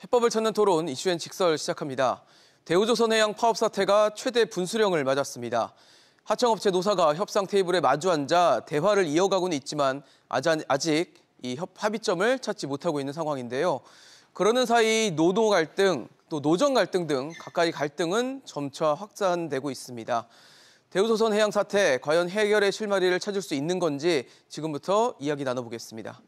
해법을 찾는 토론 이슈엔 직설 시작합니다. 대우조선해양 파업 사태가 최대 분수령을 맞았습니다. 하청업체 노사가 협상 테이블에 마주 앉아 대화를 이어가고는 있지만 아직 이 합의점을 찾지 못하고 있는 상황인데요. 그러는 사이 노동 갈등, 또 노정 갈등 등 각가지 갈등은 점차 확산되고 있습니다. 대우조선해양 사태, 과연 해결의 실마리를 찾을 수 있는 건지 지금부터 이야기 나눠보겠습니다.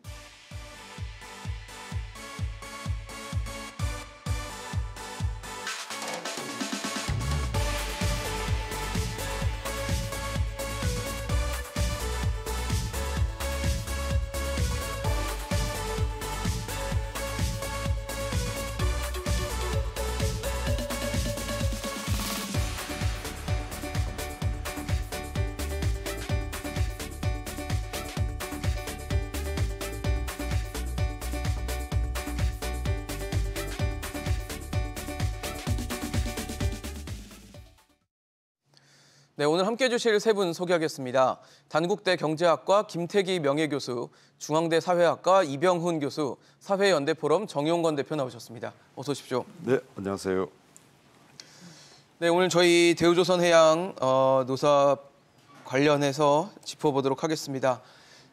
네, 오늘 함께해 주실 세 분 소개하겠습니다. 단국대 경제학과 김태기 명예교수, 중앙대 사회학과 이병훈 교수, 사회연대포럼 정용건 대표 나오셨습니다. 어서 오십시오. 네, 안녕하세요. 네, 오늘 저희 대우조선해양 노사 관련해서 짚어보도록 하겠습니다.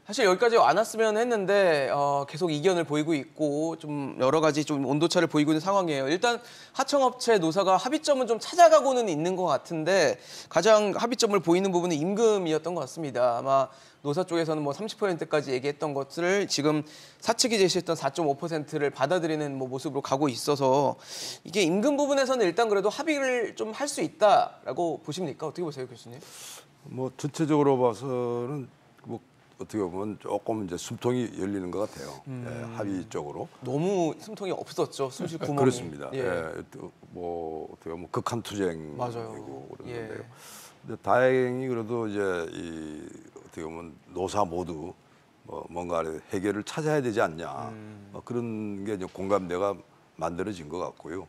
사실 여기까지 안 왔으면 했는데 계속 이견을 보이고 있고 좀 여러 가지 좀 온도차를 보이고 있는 상황이에요. 일단 하청업체 노사가 합의점은 좀 찾아가고는 있는 것 같은데 가장 합의점을 보이는 부분은 임금이었던 것 같습니다. 아마 노사 쪽에서는 뭐 30%까지 얘기했던 것을 지금 사측이 제시했던 4.5%를 받아들이는 모습으로 가고 있어서 이게 임금 부분에서는 일단 그래도 합의를 좀 할 수 있다라고 보십니까? 어떻게 보세요, 교수님? 뭐 전체적으로 봐서는 뭐 어떻게 보면 조금 이제 숨통이 열리는 것 같아요. 예, 합의 쪽으로. 너무 숨통이 없었죠, 숨쉴 구멍이. 그렇습니다. 예. 예, 뭐 어떻게 보면 극한 투쟁이고 맞아요. 그러는데요. 예. 근데 다행히 그래도 이제 이 어떻게 보면 노사 모두 뭐 뭔가 해결을 찾아야 되지 않냐. 그런 게 이제 공감대가 만들어진 것 같고요.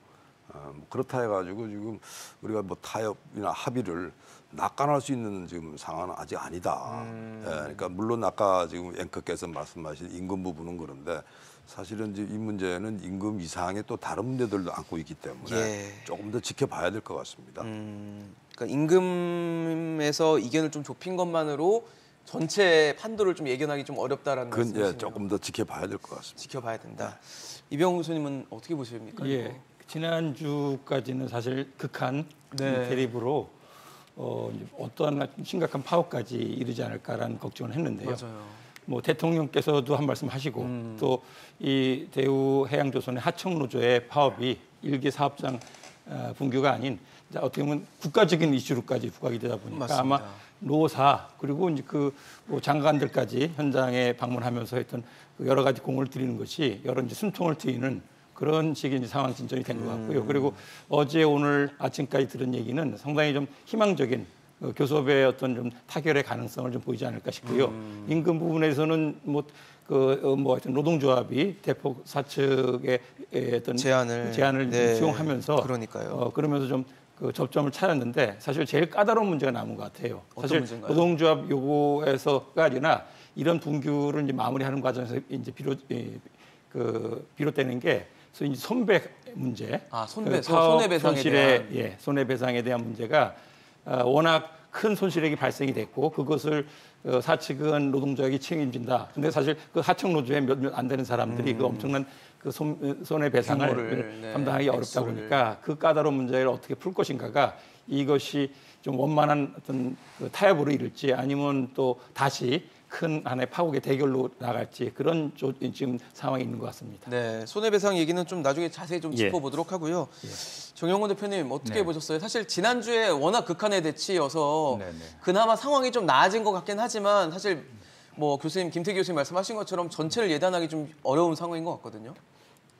뭐 그렇다 해가지고 지금 우리가 뭐 타협이나 합의를 낙관할 수 있는 지금 상황은 아직 아니다. 예, 그러니까 물론 아까 지금 앵커께서 말씀하신 임금 부분은 그런데 사실은 이제 이 문제는 임금 이상의 또 다른 문제들도 안고 있기 때문에 예. 조금 더 지켜봐야 될 것 같습니다. 그러니까 임금에서 이견을 좀 좁힌 것만으로 전체 판도를 좀 예견하기 좀 어렵다라는 그건 말씀이시네요. 예, 조금 더 지켜봐야 될 것 같습니다. 지켜봐야 된다. 이병훈 교수님은 어떻게 보십니까? 예, 이거? 지난주까지는 사실 극한 네. 대립으로 이제 어떠한 심각한 파업까지 이르지 않을까라는 걱정을 했는데요. 맞아요. 뭐 대통령께서도 한 말씀 하시고 또 이 대우해양조선의 하청노조의 파업이 일개 사업장 분규가 아닌 어떻게 보면 국가적인 이슈로까지 부각이 되다 보니까 맞습니다. 아마 노사 그리고 이제 뭐 장관들까지 현장에 방문하면서 했던 그 여러 가지 공을 들이는 것이 여러 이제 숨통을 트이는 그런 식의 이제 상황 진전이 된 것 같고요. 그리고 어제 오늘 아침까지 들은 얘기는 상당히 좀 희망적인 교섭의 어떤 좀 타결의 가능성을 좀 보이지 않을까 싶고요. 임금 부분에서는 하여튼 노동조합이 대폭 사측의 어떤 제안을 네. 수용하면서 그러니까요. 그러면서 좀 그 접점을 찾았는데 사실 제일 까다로운 문제가 남은 것 같아요. 어떤 사실 문제인가요? 노동조합 요구에서가 아니라 이런 분규를 이제 마무리하는 과정에서 이제 비롯되는 게 소위 이제 손배 문제, 손해배상에 대한 손해배상에 대한 문제가 워낙 큰 손실액이 발생이 됐고 그것을 사측은 노동조합이 책임진다. 근데 사실 그 하청노조의 몇 안 되는 사람들이 그 엄청난 그 손해배상을 감당하기 어렵다 보니까 그 까다로운 문제를 어떻게 풀 것인가가 이것이 좀 원만한 어떤 그 타협으로 이룰지 아니면 또 다시 큰 하나의 파국의 대결로 나갈지 그런 지금 상황이 있는 것 같습니다. 네, 손해배상 얘기는 좀 나중에 자세히 좀 짚어보도록 하고요. 정용건 대표님 어떻게 보셨어요? 사실 지난주에 워낙 극한의 대치여서 그나마 상황이 좀 나아진 것 같긴 하지만 사실 뭐 교수님 김태기 교수님 말씀하신 것처럼 전체를 예단하기 좀 어려운 상황인 것 같거든요.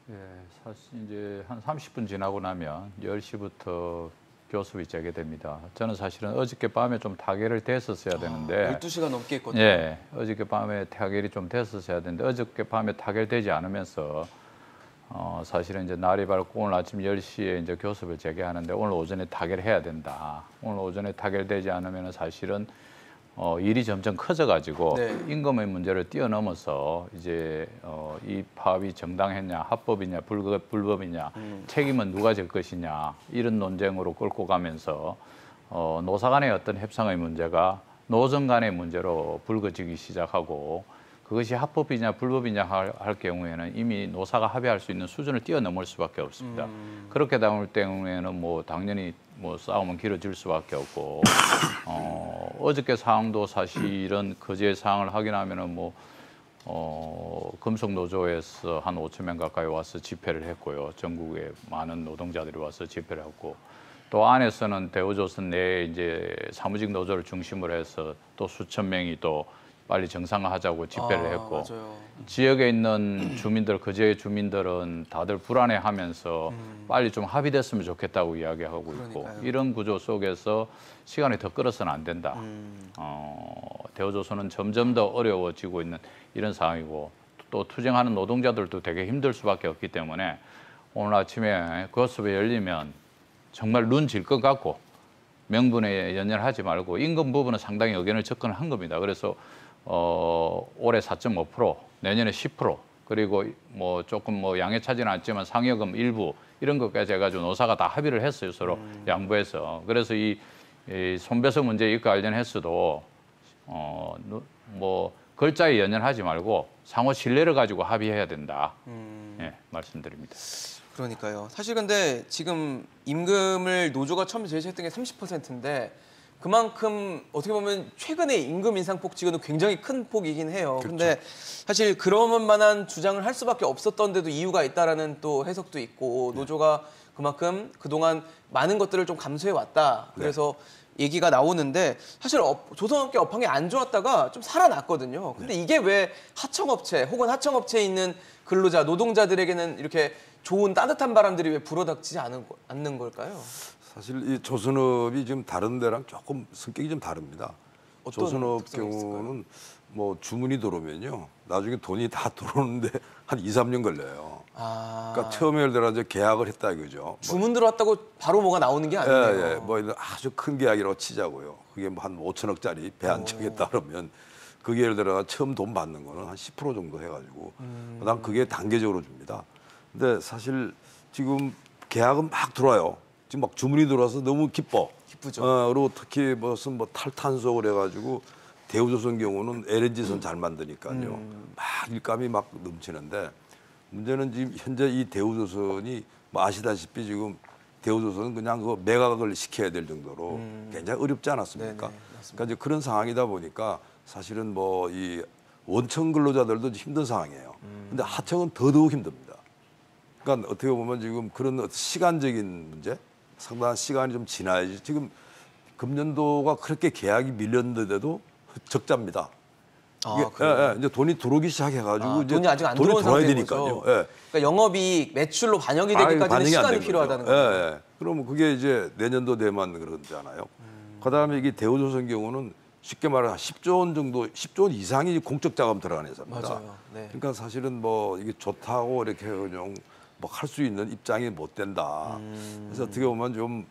예, 사실 이제 한 30분 지나고 나면 10시부터 교섭이 재개됩니다. 저는 사실은 어저께 밤에 좀 타결을 됐었어야 되는데 12시간 넘게 했거든요. 예, 어저께 밤에 타결이 좀 됐었어야 되는데 어저께 밤에 타결되지 않으면서 사실은 이제 날이 밝고 오늘 아침 10시에 이제 교섭을 재개하는데 오늘 오전에 타결해야 된다. 오늘 오전에 타결되지 않으면 사실은 일이 점점 커져가지고 네. 임금의 문제를 뛰어넘어서 이제 이 파업이 정당했냐, 합법이냐, 불법이냐, 책임은 누가 질 것이냐 이런 논쟁으로 끌고 가면서 노사 간의 어떤 협상의 문제가 노정 간의 문제로 불거지기 시작하고 그것이 합법이냐 불법이냐 할 경우에는 이미 노사가 합의할 수 있는 수준을 뛰어넘을 수밖에 없습니다. 그렇게 나올 경우에는 뭐 당연히 뭐 싸움은 길어질 수밖에 없고 어저께 상황도 사실은 그제 상황을 확인하면은 뭐 금속노조에서 한 5천 명 가까이 와서 집회를 했고요. 전국에 많은 노동자들이 와서 집회를 했고 또 안에서는 대우조선 내에 이제 사무직 노조를 중심으로 해서 또 수천 명이 또 빨리 정상화하자고 집회를 했고 맞아요. 지역에 있는 주민들, 그 지역의 주민들은 다들 불안해하면서 빨리 좀 합의됐으면 좋겠다고 이야기하고 있고 그러니까요. 이런 구조 속에서 시간이 더 끌어서는 안 된다. 대우조선은 점점 더 어려워지고 있는 이런 상황이고 또 투쟁하는 노동자들도 되게 힘들 수밖에 없기 때문에 오늘 아침에 교섭이 열리면 정말 눈 질 것 같고 명분에 연연하지 말고 임금 부분은 상당히 의견을 접근을 한 겁니다. 그래서 올해 4.5%, 내년에 10%, 그리고 뭐 조금 뭐 양해 차지는 않지만 상여금 일부 이런 것까지 해가지고 노사가 다 합의를 했어요. 서로 양보해서. 그래서 이 손배소 문제에 관련해서도 뭐 글자에 연연하지 말고 상호 신뢰를 가지고 합의해야 된다. 예, 말씀드립니다. 그러니까요. 사실 근데 지금 임금을 노조가 처음에 제시했던 게 30%인데 그만큼 어떻게 보면 최근에 임금 인상 폭 치고는 굉장히 큰 폭이긴 해요. 근데 사실 그럴 만한 주장을 할 수밖에 없었던데도 이유가 있다라는 또 해석도 있고 노조가 그만큼 그동안 많은 것들을 좀 감수해 왔다. 그래서 얘기가 나오는데 사실 조선업계 업황이 안 좋았다가 좀 살아났거든요. 근데 이게 왜 하청업체 혹은 하청업체에 있는 근로자, 노동자들에게는 이렇게 좋은 따뜻한 바람들이 왜 불어닥치지 않는 걸까요? 사실 이 조선업이 지금 다른 데랑 조금 성격이 좀 다릅니다. 어떤 조선업 특성이 경우는 뭐 주문이 들어오면요. 나중에 돈이 다 들어오는데 한 2, 3년 걸려요. 그러니까 처음에 예를 들어 이제 계약을 했다 이거죠. 주문 들어왔다고 바로 뭐가 나오는 게 아니에요. 예, 예. 뭐 이런 아주 큰 계약이라고 치자고요. 그게 뭐 한 5천억짜리 배 한 척에 따르면 그게 예를 들어 처음 돈 받는 거는 한 10% 정도 해가지고 그다음 그게 단계적으로 줍니다. 근데 사실 지금 계약은 막 들어와요. 지금 막 주문이 들어와서 너무 기뻐. 기쁘죠. 그리고 특히 무슨 뭐 탈탄소 그래가지고 대우조선 경우는 LNG선 잘 만드니까요. 막 일감이 막 넘치는데 문제는 지금 현재 이 대우조선이 뭐 아시다시피 지금 대우조선은 그냥 그 매각을 시켜야 될 정도로 굉장히 어렵지 않았습니까? 네네, 그러니까 이제 그런 상황이다 보니까 사실은 뭐 이 원청 근로자들도 힘든 상황이에요. 근데 하청은 더더욱 힘듭니다. 그러니까 어떻게 보면 지금 그런 시간적인 문제, 상당한 시간이 좀 지나야지 지금 금년도가 그렇게 계약이 밀렸는데도 적자입니다. 이게 이제 돈이 들어오기 시작해가지고 이제 돈이 아직 안 돈이 들어온 들어와야 상태인 되니까요. 거죠. 예. 그러니까 영업이익 매출로 반영이 되기까지는 반영이 안 시간이 된 필요하다는 거죠. 거죠. 예, 예. 그러면 그게 이제 내년도 되면 그러잖아요. 그다음에 이게 대우조선 경우는 쉽게 말해 10조 원 정도, 10조 원 이상이 공적 자금 들어가는 회사입니다. 맞아요. 네. 그러니까 사실은 뭐 이게 좋다고 이렇게 그냥 뭐 할 수 있는 입장이 못 된다. 그래서 어떻게 보면 좀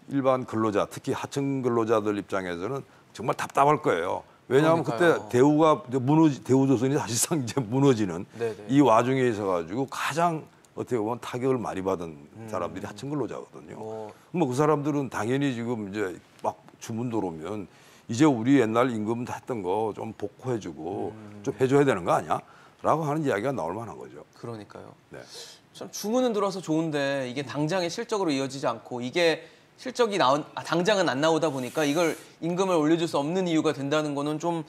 일반 근로자, 특히 하청 근로자들 입장에서는 정말 답답할 거예요. 왜냐하면 그러니까요. 그때 대우가 대우조선이 사실상 이제 무너지는 네네. 이 와중에 있어가지고 가장 어떻게 보면 타격을 많이 받은 사람들이 하청 근로자거든요. 뭐 그 사람들은 당연히 지금 이제 막 주문 들어오면 이제 우리 옛날 임금 했던 거 좀 복구해주고 좀 해줘야 되는 거 아니야? 라고 하는 이야기가 나올 만한 거죠. 그러니까요. 네. 참 주문은 들어와서 좋은데 이게 당장의 실적으로 이어지지 않고 이게 실적이 당장은 안 나오다 보니까 이걸 임금을 올려줄 수 없는 이유가 된다는 거는 좀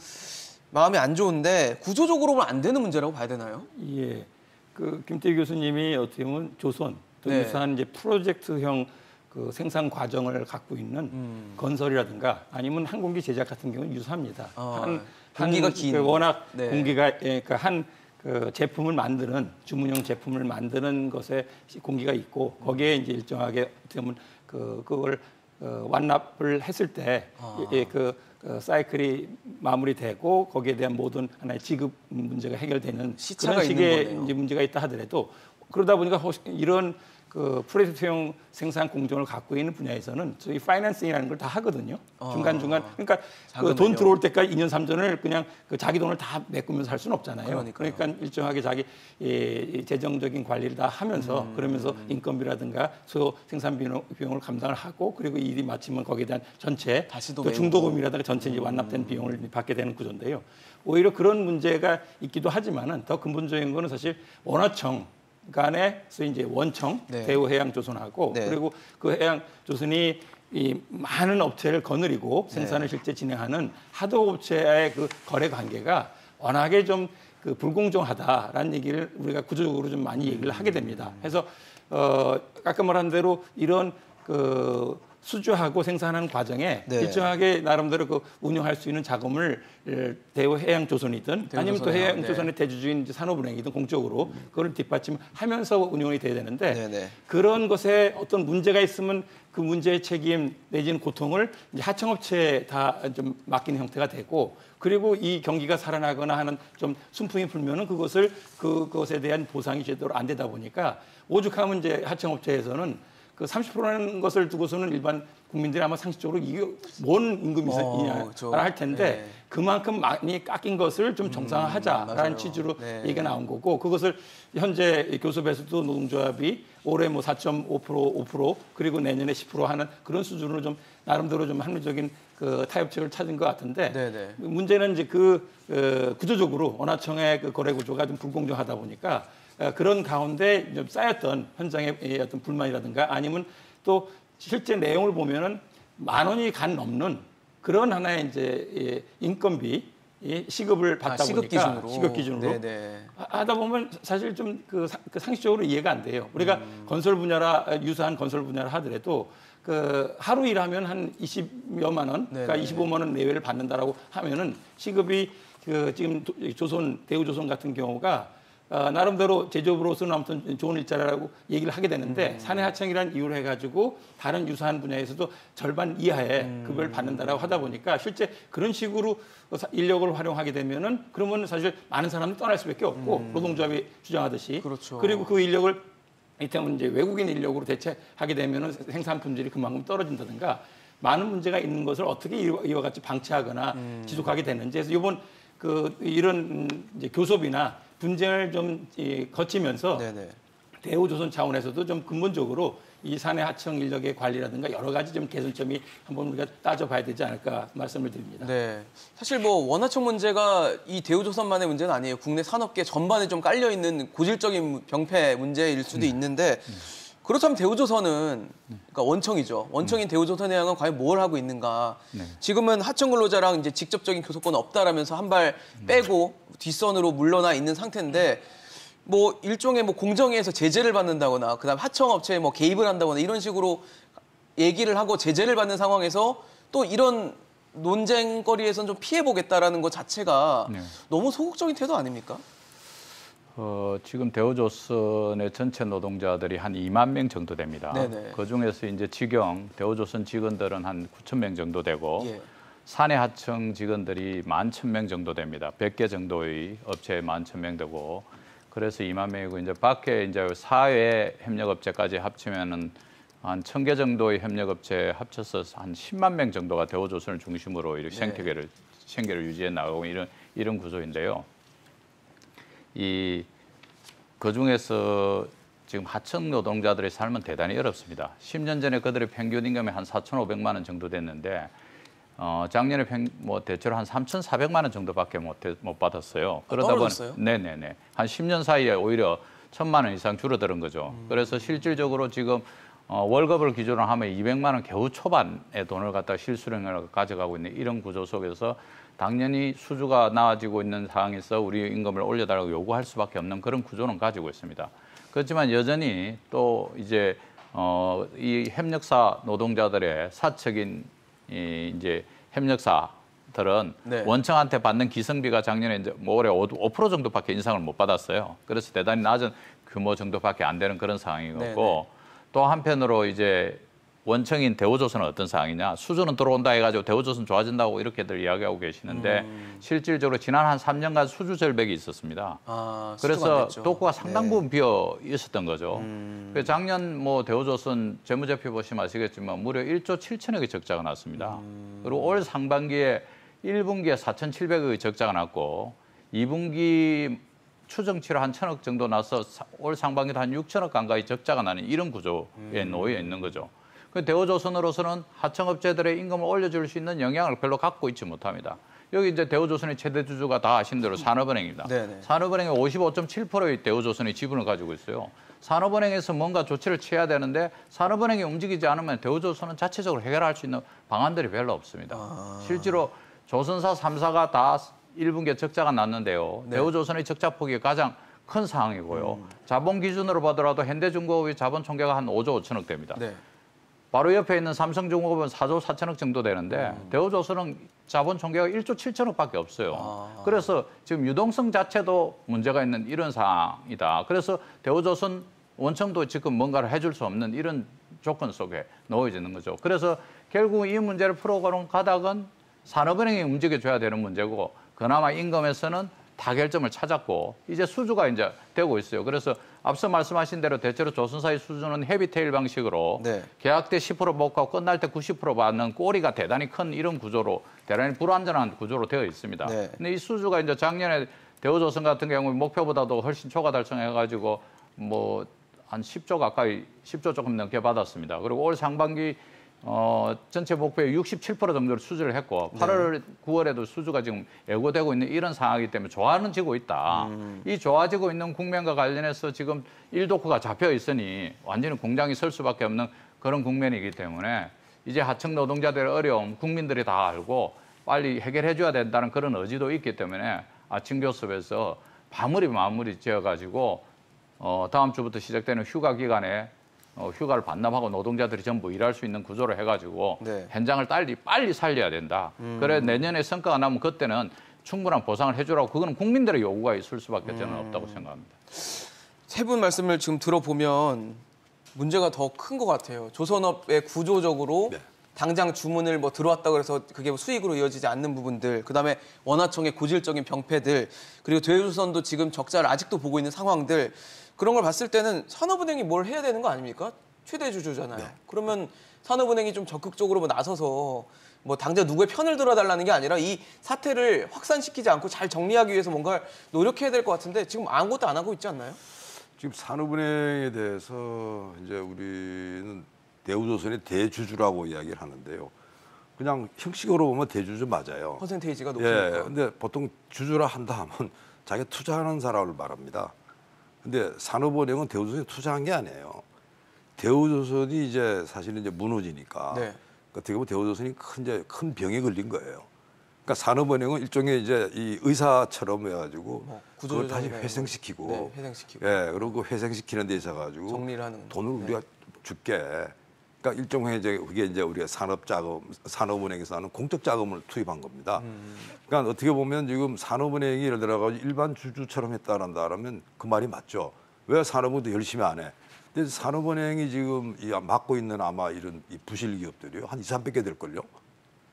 마음이 안 좋은데 구조적으로는 안 되는 문제라고 봐야 되나요? 예, 그 김태희 교수님이 어떻게 보면 조선 또 네. 유사한 이제 프로젝트형 그 생산 과정을 갖고 있는 건설이라든가 아니면 항공기 제작 같은 경우는 유사합니다. 공기가 긴. 그 워낙 네. 공기가 그러니까 그 제품을 만드는 주문형 제품을 만드는 것에 공기가 있고 거기에 이제 일정하게 어떻게 보면 그걸 완납을 했을 때 그 사이클이 마무리되고 거기에 대한 모든 하나의 지급 문제가 해결되는 시차가 그런 식의 있는 거네요. 이제 문제가 있다 하더라도 그러다 보니까 이런 그 프로젝트형 생산 공정을 갖고 있는 분야에서는 저희 파이낸싱이라는 걸 다 하거든요. 중간중간. 그러니까 그 돈 들어올 때까지 2년, 3년을 그냥 그 자기 돈을 다 메꾸면서 할 수는 없잖아요. 그러니까 일정하게 자기 재정적인 관리를 다 하면서 그러면서 인건비라든가 소요 생산 비용을 감당을 하고 그리고 일이 마치면 거기에 대한 전체 또 중도금이라든가 전체 이제 완납된 비용을 받게 되는 구조인데요. 오히려 그런 문제가 있기도 하지만은 더 근본적인 거는 사실 원화청 간에서 이제 원청 대우해양조선하고 그리고 그 해양조선이 이 많은 업체를 거느리고 생산을 실제 진행하는 하도업체와의 그 거래 관계가 워낙에 좀 그 불공정하다라는 얘기를 우리가 구조적으로 좀 많이 얘기를 하게 됩니다. 그래서 아까 말한 대로 이런 그 수주하고 생산하는 과정에 일정하게 나름대로 그 운영할 수 있는 자금을 대우해양조선이든 아니면 또 해양조선의 대주주인 산업은행이든 공적으로 그걸 뒷받침하면서 운영이 돼야 되는데 그런 것에 어떤 문제가 있으면 그 문제의 책임 내지는 고통을 이제 하청업체에 다 좀 맡기는 형태가 되고 그리고 이 경기가 살아나거나 하는 좀 순풍이 불면은 그것에 대한 보상이 제대로 안 되다 보니까 오죽하면 이제 하청업체에서는 그 30%라는 것을 두고서는 일반 국민들이 아마 상식적으로 이게 뭔 임금이냐 할 텐데 그만큼 많이 깎인 것을 좀 정상화하자라는 취지로 얘기가 나온 거고 그것을 현재 교섭에서도 노동조합이 올해 뭐 4.5% 5% 그리고 내년에 10% 하는 그런 수준으로 좀 나름대로 좀 합리적인 그 타협책을 찾은 것 같은데 문제는 이제 구조적으로 원화청의 그 거래 구조가 좀 불공정하다 보니까 그런 가운데 좀 쌓였던 현장의 어떤 불만이라든가 아니면 또 실제 내용을 보면은 10,000원이 간 넘는 그런 하나의 이제 인건비 시급을 받다 보니까 시급 기준으로 하다 보면 사실 좀 그 상식적으로 이해가 안 돼요. 우리가 건설 분야라 유사한 건설 분야를 하더라도 그 하루 일하면 한 20여만 원, 그러니까 25만 원 내외를 받는다라고 하면은 시급이 그 지금 대우조선 같은 경우가 나름대로 제조업으로서는 아무튼 좋은 일자리라고 얘기를 하게 되는데 사내하청이라는 이유로 해가지고 다른 유사한 분야에서도 절반 이하의 급여를 받는다라고 하다 보니까 실제 그런 식으로 인력을 활용하게 되면은 그러면 사실 많은 사람이 떠날 수밖에 없고 노동조합이 주장하듯이 그리고 그 인력을 이때는 이제 외국인 인력으로 대체하게 되면은 생산 품질이 그만큼 떨어진다든가 많은 문제가 있는 것을 어떻게 이와 같이 방치하거나 지속하게 되는지 그래서 이번 이런 이제 교섭이나 분쟁을 좀 거치면서 대우조선 차원에서도 좀 근본적으로 이 사내 하청 인력의 관리라든가 여러 가지 좀 개선점이 한번 우리가 따져봐야 되지 않을까 말씀을 드립니다. 사실 뭐 원화청 문제가 이 대우조선만의 문제는 아니에요. 국내 산업계 전반에 좀 깔려 있는 고질적인 병폐 문제일 수도 있는데 그렇다면 대우조선은 그러니까 원청이죠. 원청인 대우조선해양은 과연 뭘 하고 있는가? 지금은 하청 근로자랑 이제 직접적인 교섭권은 없다라면서 한 발 빼고 뒷선으로 물러나 있는 상태인데 뭐 일종의 뭐 공정위에서 제재를 받는다거나 그다음 하청업체에 뭐 개입을 한다거나 이런 식으로 얘기를 하고 제재를 받는 상황에서 또 이런 논쟁거리에선 좀 피해 보겠다라는 것 자체가 너무 소극적인 태도 아닙니까? 지금 대우조선의 전체 노동자들이 한 2만 명 정도 됩니다. 그중에서 이제 대우조선 직원들은 한 9,000명 정도 되고 사내 하청 직원들이 11,000명 정도 됩니다. 100개 정도의 업체에 11,000명 되고 그래서 2만 명이고 이제 밖에 이제 사회 협력업체까지 합치면은 한 1,000개 정도의 협력업체 합쳐서 한 10만 명 정도가 대우조선을 중심으로 이렇게 생계를 유지해 나가고 이런 구조인데요. 그 중에서 지금 하청 노동자들의 삶은 대단히 어렵습니다. 10년 전에 그들의 평균 임금이 한 4,500만 원 정도 됐는데 작년에 대체로 한 3,400만 원 정도밖에 못 받았어요. 그러다 보니 한 10년 사이에 오히려 1,000만 원 이상 줄어드는 거죠. 그래서 실질적으로 지금 월급을 기준으로 하면 200만 원 겨우 초반의 돈을 갖다가 실수령을 가져가고 있는 이런 구조 속에서 당연히 수주가 나아지고 있는 상황에서 우리 임금을 올려달라고 요구할 수밖에 없는 그런 구조는 가지고 있습니다. 그렇지만 여전히 또 이제 이 협력사 노동자들의 사적인 이제 협력사들은 원청한테 받는 기성비가 작년에 이제 올해 5% 정도밖에 인상을 못 받았어요. 그래서 대단히 낮은 규모 정도밖에 안 되는 그런 상황이었고 또 한편으로 이제 원청인 대우조선은 어떤 상황이냐. 수주는 들어온다 해가지고 대우조선 좋아진다고 이렇게들 이야기하고 계시는데 실질적으로 지난 한 3년간 수주 절벽이 있었습니다. 아, 그래서 수주가 안 됐죠. 독구가 상당 네. 부분 비어 있었던 거죠. 그래서 작년 뭐 대우조선 재무제표 보시면 아시겠지만 무려 1조 7천억의 적자가 났습니다. 그리고 올 상반기에 1분기에 4,700억의 적자가 났고 2분기 추정치로 한 1,000억 정도 나서 올 상반기도 한 6천억 가까이 적자가 나는 이런 구조에 놓여 있는 거죠. 그 대우조선으로서는 하청업체들의 임금을 올려줄 수 있는 영향을 별로 갖고 있지 못합니다. 여기 이제 대우조선의 최대 주주가 다 아신 대로 산업은행입니다. 네네. 산업은행의 55.7%의 대우조선의 지분을 가지고 있어요. 산업은행에서 뭔가 조치를 취해야 되는데 산업은행이 움직이지 않으면 대우조선은 자체적으로 해결할 수 있는 방안들이 별로 없습니다. 실제로 조선사 3사가 다 1분기에 적자가 났는데요. 네. 대우조선의 적자 폭이 가장 큰 상황이고요. 자본 기준으로 보더라도 현대중공업의 자본 총계가 한 5조 5천억 됩니다. 네. 바로 옆에 있는 삼성중공업은 4조 4천억 정도 되는데 대우조선은 자본 총계가 1조 7천억밖에 없어요. 그래서 지금 유동성 자체도 문제가 있는 이런 상황이다. 그래서 대우조선 원청도 지금 뭔가를 해줄 수 없는 이런 조건 속에 놓여져 있는 거죠. 그래서 결국 이 문제를 풀어가는 가닥은 산업은행이 움직여줘야 되는 문제고 그나마 임금에서는 타결점을 찾았고 이제 수주가 이제 되고 있어요. 그래서 앞서 말씀하신 대로 대체로 조선사의 수주는 헤비테일 방식으로 네. 계약 때 10% 먹고 끝날 때 90% 받는 꼬리가 대단히 큰 이런 구조로 대단히 불안전한 구조로 되어 있습니다. 네. 근데 이 수주가 이제 작년에 대우조선 같은 경우 목표보다도 훨씬 초과 달성해가지고 뭐 한 10조 가까이 10조 조금 넘게 받았습니다. 그리고 올 상반기 전체 목표의 67% 정도를 수주를 했고 8월, 9월에도 수주가 지금 예고되고 있는 이런 상황이기 때문에 좋아지고 있다. 이 좋아지고 있는 국면과 관련해서 지금 1독후가 잡혀 있으니 완전히 공장이 설 수밖에 없는 그런 국면이기 때문에 이제 하청 노동자들의 어려움 국민들이 다 알고 빨리 해결해 줘야 된다는 그런 의지도 있기 때문에 아침 교섭에서 마무리 지어가지고 다음 주부터 시작되는 휴가 기간에 휴가를 반납하고 노동자들이 전부 일할 수 있는 구조로 해가지고 네. 현장을 빨리 살려야 된다. 그래 내년에 성과가 나면 그때는 충분한 보상을 해주라고 그거는 국민들의 요구가 있을 수밖에 저는 없다고 생각합니다. 세 분 말씀을 지금 들어보면 문제가 더 큰 것 같아요. 조선업의 구조적으로 네. 당장 주문을 뭐 들어왔다 그래서 그게 수익으로 이어지지 않는 부분들, 그다음에 원하청의 고질적인 병폐들, 그리고 대우조선도 지금 적자를 아직도 보고 있는 상황들, 그런 걸 봤을 때는 산업은행이 뭘 해야 되는 거 아닙니까? 최대 주주잖아요. 네. 그러면 산업은행이 좀 적극적으로 뭐 나서서 뭐 당장 누구의 편을 들어달라는 게 아니라 이 사태를 확산시키지 않고 잘 정리하기 위해서 뭔가 노력해야 될 것 같은데 지금 아무것도 안 하고 있지 않나요? 지금 산업은행에 대해서 이제 우리는 대우조선의 대주주라고 이야기를 하는데요. 그냥 형식으로 보면 대주주 맞아요. 퍼센테이지가 예, 높으니까. 근데 보통 주주라 한다 하면 자기가 투자하는 사람을 말합니다. 근데 산업은행은 대우조선에 투자한 게 아니에요. 대우조선이 이제 사실은 이제 무너지니까 네. 어떻게 보면 대우조선이 큰 병에 걸린 거예요. 그러니까 산업은행은 일종의 이제 이 의사처럼 해가지고 뭐 그걸 다시 구조조정이나 회생시키고, 네, 회생시키고. 예, 그리고 회생시키는 데 있어가지고 정리를 하는. 돈을 네. 우리가 줄게. 그러니까 일종의 이제 그게 이제 우리가 산업은행에서 하는 공적 자금을 투입한 겁니다. 그러니까 어떻게 보면 지금 산업은행이 예를 들어가지고 일반 주주처럼 했다라면 그 말이 맞죠. 왜 산업은행도 열심히 안 해? 근데 산업은행이 지금 맡고 있는 아마 이런 이 부실 기업들이요 한 200~300개 될걸요.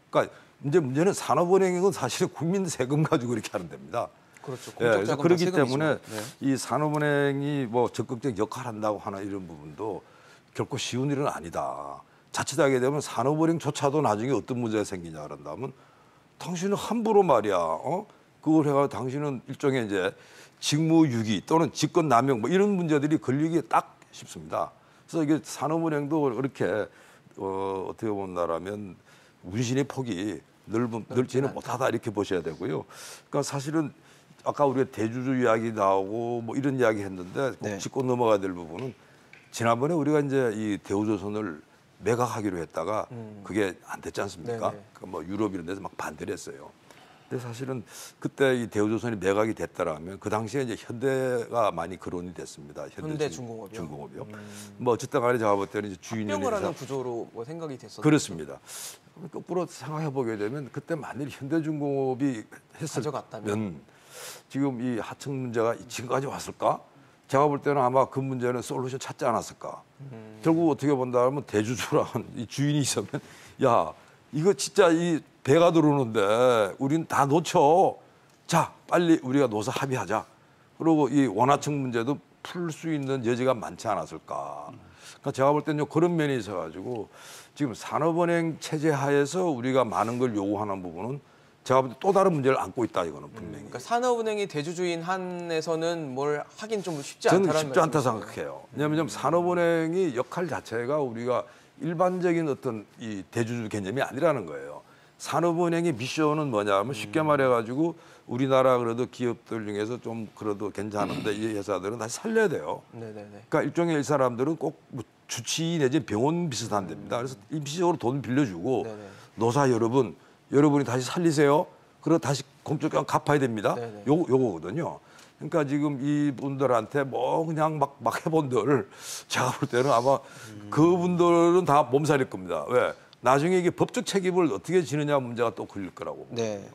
그러니까 이제 문제는 산업은행은 사실은 국민 세금 가지고 이렇게 하는 데입니다. 그렇죠. 예, 그래서 자금 다 그렇기 세금이지만. 때문에 네. 이 산업은행이 뭐 적극적 역할을 한다고 하는 이런 부분도 결코 쉬운 일은 아니다. 자칫하게 되면 산업은행조차도 나중에 어떤 문제가 생기냐 그런다면 당신은 함부로 말이야. 그걸 해가 당신은 일종의 이제 직무유기 또는 직권남용 뭐 이런 문제들이 걸리기 딱 쉽습니다. 그래서 이게 산업은행도 그렇게 어떻게 본다라면 운신의 폭이 넓지는 못하다 이렇게 보셔야 되고요. 그러니까 사실은 아까 우리가 대주주 이야기 나오고 뭐 이런 이야기 했는데 꼭 네. 짚고 넘어가야 될 부분은 지난번에 우리가 이제 이 대우조선을 매각하기로 했다가 그게 안 됐지 않습니까? 네네. 그러니까 뭐 유럽 이런 데서 막 반대를 했어요. 근데 사실은 그때 이 대우조선이 매각이 됐다라면 그 당시에 이제 현대가 많이 거론이 됐습니다. 현대중공업이요? 중공업이요. 뭐 어쨌든 간에 제가 볼 때는 이제 주인이 합병을 하는 구조로 뭐 생각이 됐었죠. 그렇습니다. 거꾸로 생각해 보게 되면 그때 만일 현대중공업이 했을 가져갔다면? 면 지금 이 하청 문제가 지금까지 왔을까? 제가 볼 때는 아마 그 문제는 솔루션 찾지 않았을까. 결국 어떻게 본다면 대주주라는 이 주인이 있으면 야 이거 진짜 이 배가 들어오는데 우린 다 놓쳐. 자 빨리 우리가 노사 합의하자. 그리고 이 원하청 문제도 풀 수 있는 여지가 많지 않았을까. 그러니까 제가 볼 때는 그런 면이 있어가지고 지금 산업은행 체제 하에서 우리가 많은 걸 요구하는 부분은 제가 볼 때 또 다른 문제를 안고 있다 이거는 분명히. 그러니까 산업은행이 대주주인 한에서는 뭘 하긴 좀 쉽지 저는 않다는 쉽지 않다 말씀이시죠? 생각해요. 왜냐하면 산업은행이 역할 자체가 우리가 일반적인 어떤 이 대주주 개념이 아니라는 거예요. 산업은행의 미션은 뭐냐면 쉽게 말해가지고 우리나라 그래도 기업들 중에서 좀 그래도 괜찮은데 이 회사들은 다시 살려야 돼요. 네네네. 그러니까 일종의 이 사람들은 꼭뭐 주치 내지 병원 비슷한 데입니다. 그래서 임시적으로 돈 빌려주고 네네. 노사 여러분이 다시 살리세요. 그리고 다시 공적으로 갚아야 됩니다. 네네. 요거거든요. 그러니까 지금 이분들한테 뭐 그냥 막 해본들 제가 볼 때는 아마 그분들은 다 몸살일 겁니다. 왜? 나중에 이게 법적 책임을 어떻게 지느냐 문제가 또 걸릴 거라고. 네.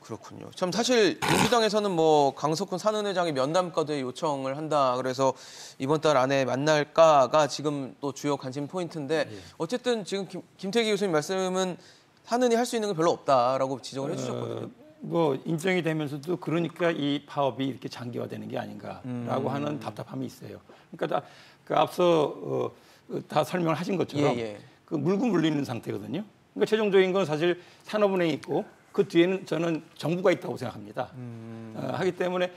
그렇군요. 참 사실 민주당에서는 뭐 강석훈 산은회장이 면담과도 요청을 한다. 그래서 이번 달 안에 만날까가 지금 또 주요 관심 포인트인데 어쨌든 지금 김태기 교수님 말씀은 산은이 할 수 있는 건 별로 없다라고 지적을 해주셨거든요. 뭐 인정이 되면서도 그러니까 이 파업이 이렇게 장기화되는 게 아닌가라고 하는 답답함이 있어요. 그러니까 그 앞서 다 설명을 하신 것처럼 그 물고 물리는 상태거든요. 그러니까 최종적인 건 사실 산업은행이 있고 그 뒤에는 저는 정부가 있다고 생각합니다. 하기 때문에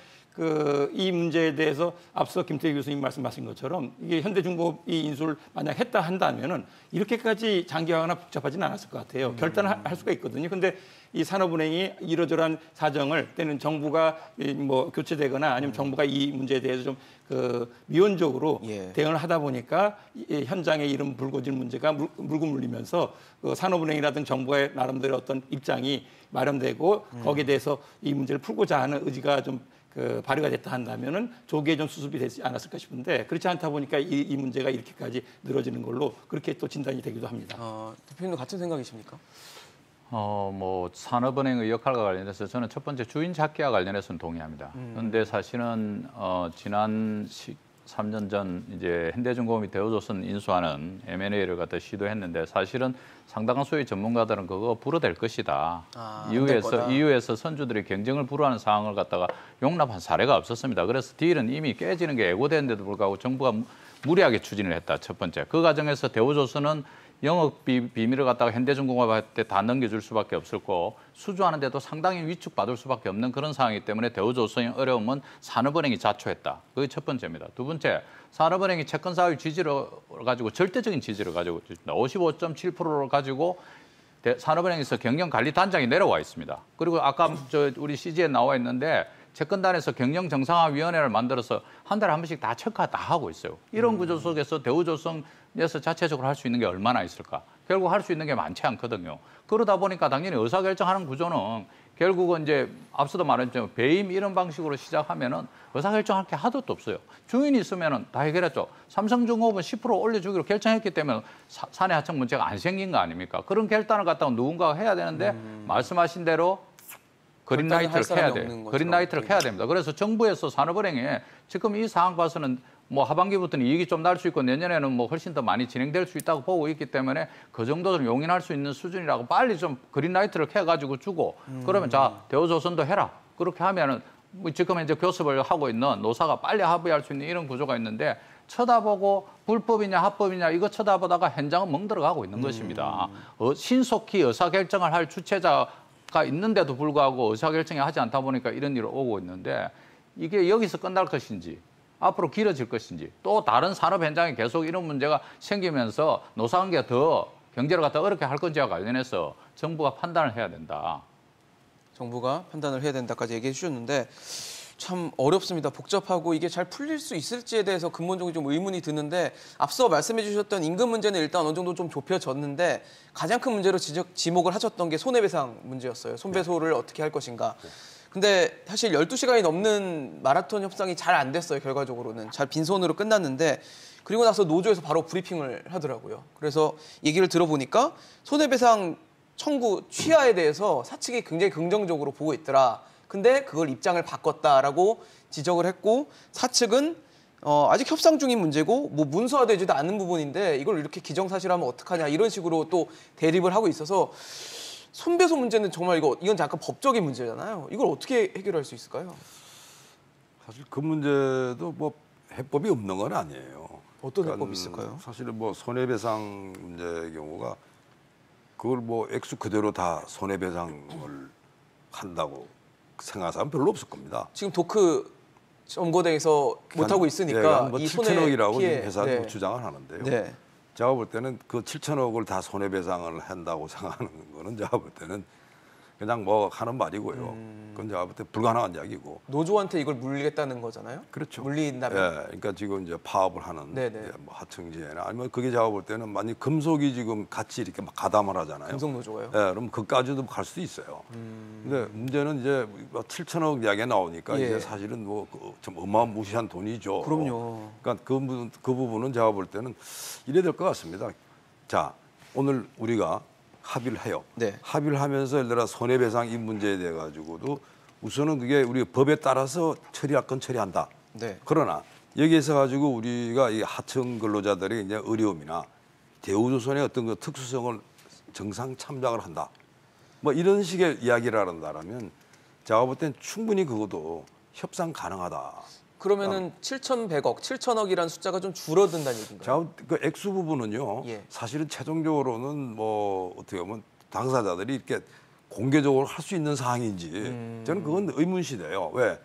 이 문제에 대해서 앞서 김태희 교수님 말씀하신 것처럼 이게 현대중공업이 인수를 만약 했다 한다면은 이렇게까지 장기화하거나 복잡하지는 않았을 것 같아요. 결단을 할 수가 있거든요. 근데 이 산업은행이 이러저러한 사정을 때는 정부가 뭐 교체되거나 아니면 정부가 이 문제에 대해서 좀 미온적으로 대응을 하다 보니까 현장에 이런 불거질 문제가 물고 물리면서 산업은행이라든 정부의 나름대로 어떤 입장이 마련되고 거기에 대해서 이 문제를 풀고자 하는 의지가 좀 발휘가 됐다 한다면은 조기에 좀 수습이 되지 않았을까 싶은데 그렇지 않다 보니까 이 문제가 이렇게까지 늘어지는 걸로 그렇게 또 진단이 되기도 합니다. 대표님도 같은 생각이십니까? 뭐 산업은행의 역할과 관련해서 저는 첫 번째 주인 찾기와 관련해서는 동의합니다. 그런데 사실은 지난 3년 전 이제 현대중공업이 대우조선 인수하는 M&A를 갖다 시도했는데 사실은 상당한 수의 전문가들은 그거 불어댈 것이다. 이후에서 선주들이 경쟁을 불허하는 상황을 갖다가 용납한 사례가 없었습니다. 그래서 딜은 이미 깨지는 게 예고됐는데도 불구하고 정부가 무리하게 추진을 했다. 첫 번째. 그 과정에서 대우조선은 영업 비밀을 갖다가 현대중공업한테 다 넘겨줄 수밖에 없었고 수주하는데도 상당히 위축받을 수밖에 없는 그런 상황이기 때문에 대우조선의 어려움은 산업은행이 자초했다. 그게 첫 번째입니다. 두 번째, 산업은행이 채권 사유 지지를 가지고 절대적인 지지를 가지고 있습니다. 55.7%를 가지고 산업은행에서 경영관리단장이 내려와 있습니다. 그리고 아까 우리 CG에 나와 있는데 채권단에서 경영정상화위원회를 만들어서 한 달에 한 번씩 다 체크하 다 하고 있어요. 이런 구조 속에서 대우조선에서 자체적으로 할 수 있는 게 얼마나 있을까? 결국 할 수 있는 게 많지 않거든요. 그러다 보니까 당연히 의사결정하는 구조는 결국은 이제 앞서도 말했지만 배임 이런 방식으로 시작하면은 의사결정할 게 하나도 없어요. 주인이 있으면은 다 해결했죠. 삼성중공업은 10% 올려주기로 결정했기 때문에 사내 하청 문제가 안 생긴 거 아닙니까? 그런 결단을 갖다가 누군가가 해야 되는데 말씀하신 대로 그린라이트를 켜야 돼요. 그린라이트를 켜야 됩니다. 그래서 정부에서 산업은행에 지금 이 상황 봐서는 뭐 하반기부터는 이익이 좀 날 수 있고 내년에는 뭐 훨씬 더 많이 진행될 수 있다고 보고 있기 때문에 그 정도는 용인할 수 있는 수준이라고 빨리 좀 그린라이트를 켜가지고 주고 그러면 자 대우조선도 해라. 그렇게 하면은 뭐 지금 이제 교섭을 하고 있는 노사가 빨리 합의할 수 있는 이런 구조가 있는데 쳐다보고 불법이냐 합법이냐 이거 쳐다보다가 현장은 멍들어가고 있는 것입니다. 신속히 의사결정을 할 주체자가 있는데도 불구하고 의사결정이 하지 않다 보니까 이런 일이 오고 있는데 이게 여기서 끝날 것인지 앞으로 길어질 것인지 또 다른 산업 현장에 계속 이런 문제가 생기면서 노사관계가 더 경제를 갖다 어렵게 할 건지와 관련해서 정부가 판단을 해야 된다. 정부가 판단을 해야 된다까지 얘기해 주셨는데 참 어렵습니다. 복잡하고 이게 잘 풀릴 수 있을지에 대해서 근본적으로 좀 의문이 드는데 앞서 말씀해 주셨던 임금 문제는 일단 어느 정도 좀 좁혀졌는데 가장 큰 문제로 지목을 하셨던 게 손해배상 문제였어요. 손배소를 어떻게 할 것인가. 근데 사실 12시간이 넘는 마라톤 협상이 잘 안 됐어요. 결과적으로는. 잘 빈손으로 끝났는데 그리고 나서 노조에서 바로 브리핑을 하더라고요. 그래서 얘기를 들어보니까 손해배상 청구 취하에 대해서 사측이 굉장히 긍정적으로 보고 있더라. 근데 그걸 입장을 바꿨다라고 지적을 했고 사측은 아직 협상 중인 문제고 뭐 문서화되지도 않는 부분인데 이걸 이렇게 기정사실하면 어떡하냐 이런 식으로 또 대립을 하고 있어서 손배소 문제는 정말 이건 약간 법적인 문제잖아요. 이걸 어떻게 해결할 수 있을까요? 사실 그 문제도 뭐 해법이 없는 건 아니에요. 어떤 해법이 있을까요? 사실은 뭐 손해배상 문제의 경우가 그걸 뭐 액수 그대로 다 손해배상을 한다고 생각하는 사람 별로 없을 겁니다. 지금 도크 점거대에서 못하고 있으니까 뭐 이 손해 7천억이라고 피해, 회사는 네. 뭐 주장을 하는데요. 네. 제가 볼 때는 그 7천억을 다 손해배상을 한다고 생각하는 거는 제가 볼 때는 그냥 뭐 하는 말이고요. 그건 제가 볼 때 불가능한 이야기고. 노조한테 이걸 물리겠다는 거잖아요. 그렇죠. 물린다면. 예, 그러니까 지금 이제 파업을 하는 네네. 이제 뭐 하청지회나 아니면 그게 제가 볼 때는 만약 금속이 지금 같이 이렇게 막 가담을 하잖아요. 금속 노조가요. 예, 그럼 그까지도 갈 수도 있어요. 근데 문제는 이제 7천억 이야기가 나오니까 예. 이제 사실은 뭐 좀 어마무시한 돈이죠. 그럼요. 그러니까 그 부분은 제가 볼 때는 이래야 될 것 같습니다. 자, 오늘 우리가 합의를 해요. 네. 합의를 하면서 예를 들어 손해배상 이 문제에 대해 가지고도 우선은 그게 우리 법에 따라서 처리할 건 처리한다. 네. 그러나 여기에서 가지고 우리가 이 하청 근로자들의 이제 어려움이나 대우조선의 어떤 그 특수성을 정상 참작을 한다. 뭐 이런 식의 이야기를 한다라면 제가 볼 땐 충분히 그것도 협상 가능하다. 그러면은 7,100억, 7천억이라는 숫자가 좀 줄어든다는 얘기인가요? 자, 그 액수 부분은요. 예. 사실은 최종적으로는 뭐 어떻게 보면 당사자들이 이렇게 공개적으로 할 수 있는 사항인지 저는 그건 의문시돼요. 왜?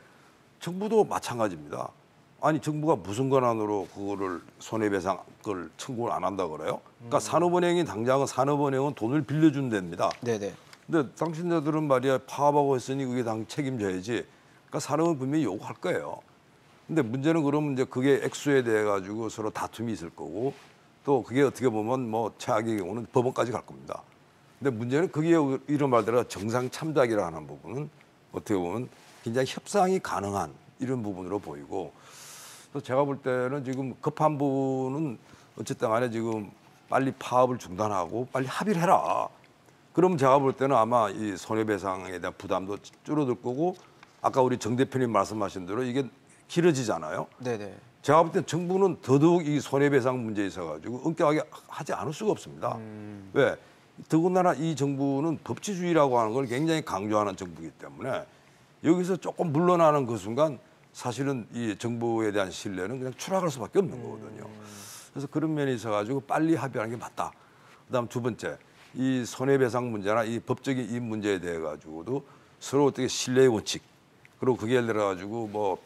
정부도 마찬가지입니다. 아니 정부가 무슨 권한으로 그거를 손해배상을 청구를 안 한다 그래요? 그러니까 산업은행이 당장은 산업은행은 돈을 빌려준 데입니다. 네네. 근데 당신네들은 말이야 파업하고 했으니 그게 당 책임져야지. 그러니까 산업은 분명히 요구할 거예요. 근데 문제는 그러면 이제 그게 액수에 대해 가지고 서로 다툼이 있을 거고 또 그게 어떻게 보면 뭐 최악의 경우는 법원까지 갈 겁니다. 근데 문제는 그게 이런 말대로 정상 참작이라 하는 부분은 어떻게 보면 굉장히 협상이 가능한 이런 부분으로 보이고 또 제가 볼 때는 지금 급한 부분은 어쨌든 간에 지금 빨리 파업을 중단하고 빨리 합의를 해라. 그러면 제가 볼 때는 아마 이 손해배상에 대한 부담도 줄어들 거고 아까 우리 정 대표님 말씀하신 대로 이게 길어지잖아요. 네네. 제가 볼 때 정부는 더더욱 이 손해배상 문제에 있어가지고 엄격하게 하지 않을 수가 없습니다. 왜? 더군다나 이 정부는 법치주의라고 하는 걸 굉장히 강조하는 정부이기 때문에 여기서 조금 물러나는 그 순간 사실은 이 정부에 대한 신뢰는 그냥 추락할 수밖에 없는 거거든요. 그래서 그런 면에 있어가지고 빨리 합의하는 게 맞다. 그다음 두 번째, 이 손해배상 문제나 이 법적인 이 문제에 대해 가지고도 서로 어떻게 신뢰의 원칙 그리고 그게 예를 들어 가지고 뭐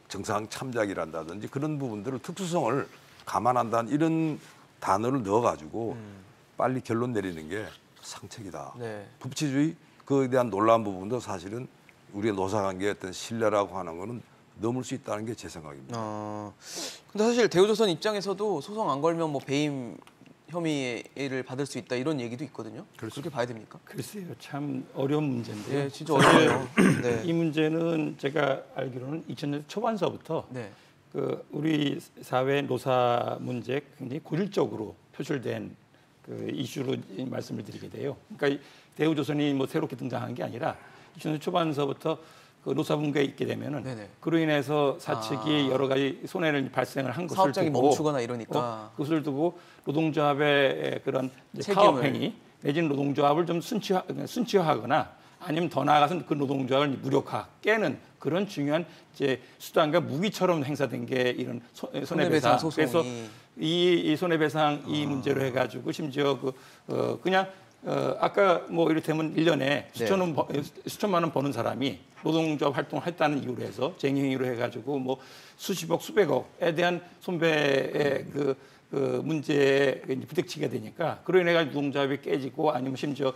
정상 참작이란다든지 그런 부분들을 특수성을 감안한다는 이런 단어를 넣어가지고 빨리 결론 내리는 게 상책이다. 네. 법치주의 그에 대한 놀라운 부분도 사실은 우리의 노사관계의 어떤 신뢰라고 하는 거는 넘을 수 있다는 게 제 생각입니다. 근데 사실 대우조선 입장에서도 소송 안 걸면 뭐 배임 혐의를 받을 수 있다 이런 얘기도 있거든요. 그렇게 봐야 됩니까? 글쎄요, 참 어려운 문제인데요. 네, 진짜 어려워요. 네. 이 문제는 제가 알기로는 2000년대 초반서부터 네. 그 우리 사회 노사 문제 굉장히 고질적으로 표출된 그 이슈로 말씀을 드리게 돼요. 그러니까 대우조선이 뭐 새롭게 등장한 게 아니라 2000년대 초반서부터 그 노사분계에 있게 되면은 네네. 그로 인해서 사측이 여러 가지 손해를 발생을 한 것을 사업장이 두고 멈추거나 이러니까 그것을 두고 노동조합의 그런 이제 책임을. 파업 행위 내지는 노동조합을 좀 순치화하거나 아니면 더 나아가서 그 노동조합을 무력화 깨는 그런 중요한 이제 수단과 무기처럼 행사된 게 이런 손해배상. 소송이. 그래서 이 손해배상 이 문제로 해가지고 심지어 그냥 아까 뭐 이를테면 1년에 수천만 원 버는 사람이 노동조합 활동을 했다는 이유로 해서 쟁행위로 해가지고 뭐 수십억 수백억에 대한 손배의 그 문제에 부닥치게 되니까 그로 인해 가지고 노동조합이 깨지고 아니면 심지어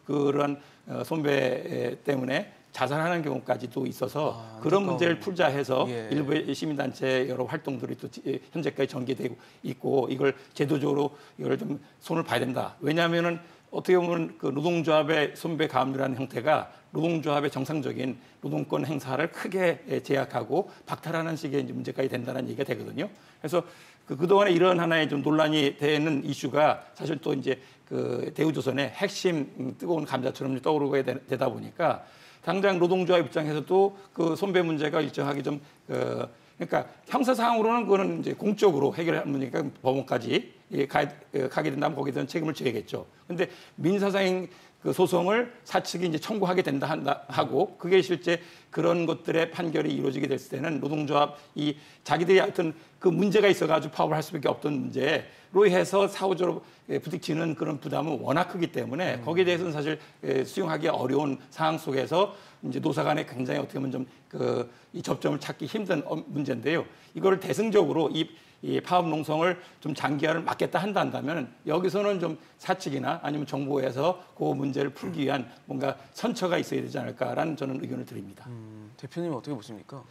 그런 손배 때문에 자살하는 경우까지도 있어서 그런 문제를 풀자 해서 예. 일부의 시민단체 여러 활동들이 또 현재까지 전개되고 있고 이걸 제도적으로 이걸 좀 손을 봐야 된다. 왜냐하면은 어떻게 보면 그 노동조합의 손배 가압류라는 형태가 노동조합의 정상적인 노동권 행사를 크게 제약하고 박탈하는 식의 이제 문제까지 된다는 얘기가 되거든요. 그래서 그동안에 이런 하나의 좀 논란이 되는 이슈가 사실 또 이제 그 대우조선의 핵심 뜨거운 감자처럼 떠오르게 되다 보니까 당장 노동조합 입장에서도 그 손배 문제가 일정하게 좀 그러니까 형사상으로는 그거는 이제 공적으로 해결할 문제니까 법원까지 가게 된다면 거기에 대한 책임을 져야겠죠. 근데 민사상의 그 소송을 사측이 이제 청구하게 된다 하고 그게 실제 그런 것들의 판결이 이루어지게 됐을 때는 노동조합 이 자기들이 하여튼 그 문제가 있어가지고 파업을 할 수밖에 없던 문제로 해서 사후적으로 부딪히는 그런 부담은 워낙 크기 때문에 거기에 대해서는 사실 수용하기 어려운 상황 속에서 이제 노사 간에 굉장히 어떻게 보면 좀 이 접점을 찾기 힘든 문제인데요. 이거를 대승적으로 이 파업 농성을 좀 장기화를 막겠다 한다면 여기서는 좀 사측이나 아니면 정부에서 그 문제를 풀기 위한 뭔가 선처가 있어야 되지 않을까라는 저는 의견을 드립니다. 대표님 어떻게 보십니까?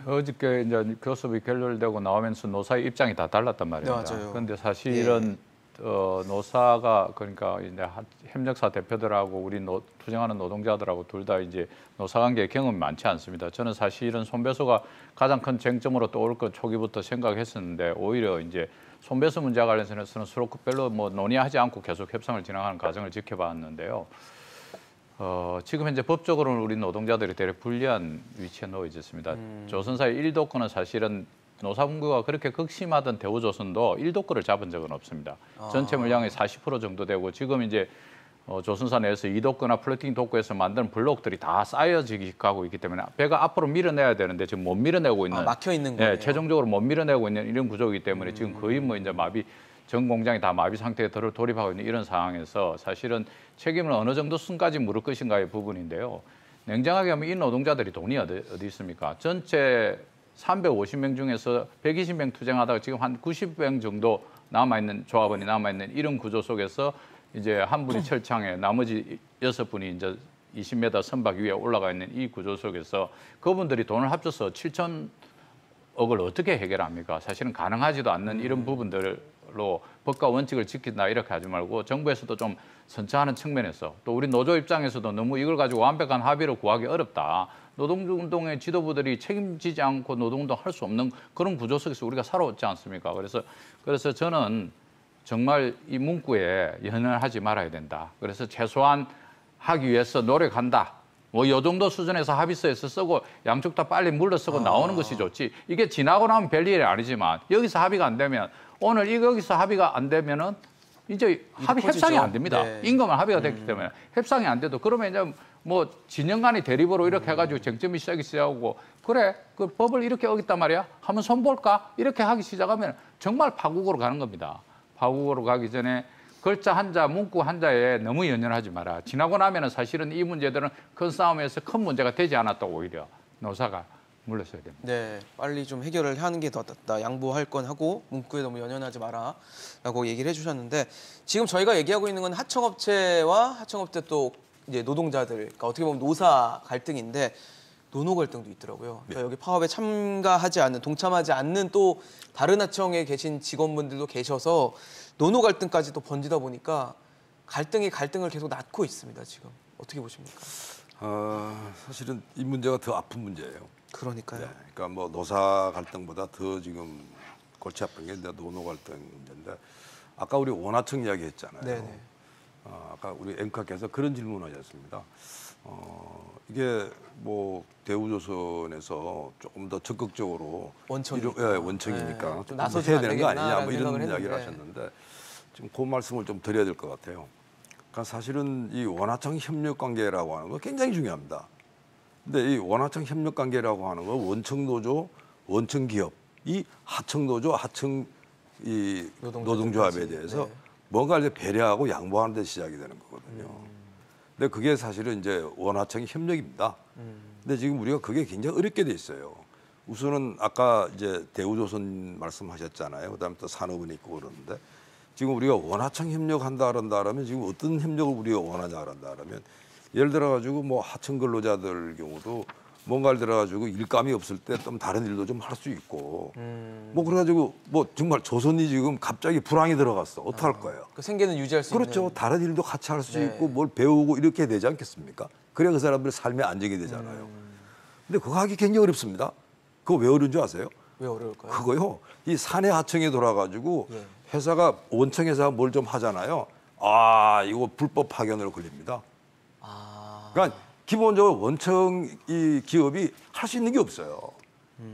어저께 이제 교섭이 결렬되고 나오면서 노사의 입장이 다 달랐단 말입니다. 네, 맞아요. 그런데 사실은 노사가 그러니까 이제 협력사 대표들하고 우리 투쟁하는 노동자들하고 둘 다 이제 노사관계 경험이 많지 않습니다. 저는 사실은 손배소가 가장 큰 쟁점으로 떠올 것 초기부터 생각했었는데 오히려 이제 손배소 문제와 관련해서는 서로 별로 뭐 논의하지 않고 계속 협상을 진행하는 과정을 지켜봤는데요. 지금 현재 법적으로는 우리 노동자들이 대략 불리한 위치에 놓여 있습니다. 조선사의 1도권은 사실은 노사분규가 그렇게 극심하던 대우조선도 1도권을 잡은 적은 없습니다. 전체 물량의 40% 정도 되고 지금 이제 조선사 내에서 2도권이나 플로팅 도구에서 만든 블록들이 다 쌓여지기 가고 있기 때문에 배가 앞으로 밀어내야 되는데 지금 못 밀어내고 있는 막혀 있는 거예요. 최종적으로 못 밀어내고 있는 이런 구조이기 때문에 지금 거의 뭐 이제 전 공장이 다 마비 상태에 돌입하고 있는 이런 상황에서 사실은 책임을 어느 정도 순까지 물을 것인가의 부분인데요. 냉정하게 하면 이 노동자들이 돈이 어디 있습니까? 전체 350명 중에서 120명 투쟁하다가 지금 한 90명 정도 남아있는 조합원이 남아있는 이런 구조 속에서 이제 한 분이 철창에 나머지 6분이 이제 20m 선박 위에 올라가 있는 이 구조 속에서 그분들이 돈을 합쳐서 7천억을 어떻게 해결합니까? 사실은 가능하지도 않는 이런 부분들로 법과 원칙을 지킨다 이렇게 하지 말고 정부에서도 좀 선처하는 측면에서 또 우리 노조 입장에서도 너무 이걸 가지고 완벽한 합의를 구하기 어렵다. 노동운동의 지도부들이 책임지지 않고 노동운동 할 수 없는 그런 구조 속에서 우리가 살아왔지 않습니까? 그래서 저는 정말 이 문구에 연연하지 말아야 된다. 그래서 최소한 하기 위해서 노력한다. 뭐 이 정도 수준에서 합의서에서 쓰고 양쪽 다 빨리 물러서고 나오는 것이 좋지. 이게 지나고 나면 별일이 아니지만 여기서 합의가 안 되면 오늘 여기서 합의가 안 되면은 이제 협상이 안 됩니다. 네. 임금은 합의가 됐기 때문에 협상이 안 돼도 그러면 이제 뭐 진영 간의 대립으로 이렇게 해가지고 쟁점이 시작하고 그래 그 법을 이렇게 어겼단 말이야 한번 손볼까 이렇게 하기 시작하면 정말 파국으로 가는 겁니다. 파국으로 가기 전에 글자 한자 문구 한자에 너무 연연하지 마라. 지나고 나면은 사실은 이 문제들은 큰 싸움에서 큰 문제가 되지 않았다 오히려 노사가 물러서야 됩니다. 네, 빨리 좀 해결을 하는 게 더 낫다. 양보할 건 하고 문구에 너무 연연하지 마라라고 얘기를 해주셨는데 지금 저희가 얘기하고 있는 건 하청업체와 하청업체 또 이제 노동자들, 그러니까 어떻게 보면 노사 갈등인데 노노 갈등도 있더라고요. 그러니까 여기 파업에 참가하지 않는, 동참하지 않는 또 다른 하청에 계신 직원분들도 계셔서 노노 갈등까지 또 번지다 보니까 갈등이 갈등을 계속 낳고 있습니다. 지금 어떻게 보십니까? 사실은 이 문제가 더 아픈 문제예요. 그러니까요. 네, 그러니까 뭐 노사 갈등보다 더 지금 골치 아픈 게 노노 갈등 문제인데 아까 우리 원하청 이야기했잖아요. 네네. 아까 우리 앵커께서 그런 질문하셨습니다. 이게 뭐 대우조선에서 조금 더 적극적으로 원청이니까, 원청이니까 좀 좀 나서주면 해야 되는 거 아니냐 뭐 이런 생각을 이야기를 했는데. 하셨는데 지금 그 말씀을 좀 드려야 될 것 같아요. 그러니까 사실은 이 원하청 협력 관계라고 하는 거 굉장히 중요합니다. 근데 이 원하청 협력 관계라고 하는 거 원청 노조, 원청 기업, 이 하청 노조, 하청 이 노동조합에 대해서 네. 뭔가 이제 배려하고 양보하는 데 시작이 되는 거거든요. 근데 그게 사실은 이제 원하청 협력입니다. 근데 지금 우리가 그게 굉장히 어렵게 돼 있어요. 우선은 아까 이제 대우조선 말씀하셨잖아요. 그다음에 또 산업은 있고 그러는데 지금 우리가 원하청 협력한다 그러면 지금 어떤 협력을 우리가 원하냐 그러면 예를 들어 가지고 뭐 하청 근로자들 경우도 뭔가를 들어 가지고 일감이 없을 때 좀 다른 일도 좀 할 수 있고 뭐 그래 가지고 뭐 정말 조선이 지금 갑자기 불황이 들어갔어. 어떡할 거예요? 그 생계는 유지할 수 그렇죠. 있는. 다른 일도 같이 할 수 네. 있고 뭘 배우고 이렇게 되지 않겠습니까? 그래야 그 사람들의 삶의 안정이 되잖아요. 근데 그거 하기 굉장히 어렵습니다. 그거 왜 어려운 줄 아세요? 왜 어려울까요? 그거요. 이 사내 하청에 돌아가지고 예. 회사가 원청에서 뭘 좀 하잖아요. 아 이거 불법 파견으로 걸립니다. 아, 그러니까 기본적으로 원청 이 기업이 할 수 있는 게 없어요.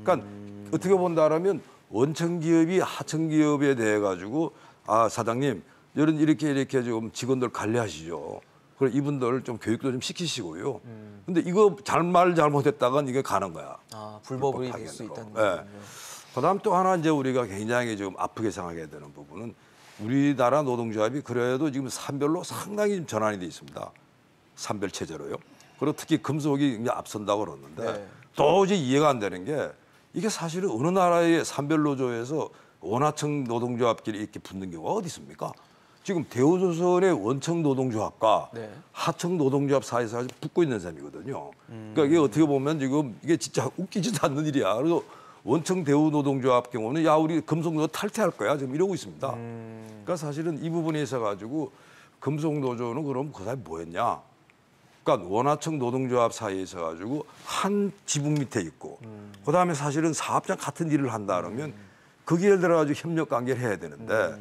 그러니까 어떻게 본다라면 원청 기업이 하청 기업에 대해 가지고 아 사장님 이렇게 좀 직원들 관리하시죠. 그리고 이분들 좀 교육도 좀 시키시고요. 근데 이거 잘못했다간 이게 가는 거야. 아, 불법이 될 수 파견으로. 있다는 네. 거군요. 그다음 또 하나 이제 우리가 굉장히 좀 아프게 생각해야 되는 부분은 우리나라 노동조합이 그래도 지금 산별로 상당히 좀 전환이 돼 있습니다. 산별 체제로요. 그리고 특히 금속이 이제 앞선다고 그러는데 네. 도저히 이해가 안 되는 게 이게 사실은 어느 나라의 산별 노조에서 원하청 노동조합끼리 이렇게 붙는 경우가 어디 있습니까? 지금 대우조선의 원청 노동조합과 네. 하청 노동조합 사이에서 붙고 있는 셈이거든요. 그러니까 이게 어떻게 보면 지금 이게 진짜 웃기지도 않는 일이야. 그래서 원청 대우 노동조합 경우는 야 우리 금속노조 탈퇴할 거야 지금 이러고 있습니다. 그러니까 사실은 이 부분에 있어 가지고 금속노조는 그럼 그 사이 뭐했냐? 그러니까 원하청 노동조합 사이에 있어 가지고 한 지붕 밑에 있고 그다음에 사실은 사업장 같은 일을 한다 그러면 거기에 들어 가지고 협력 관계를 해야 되는데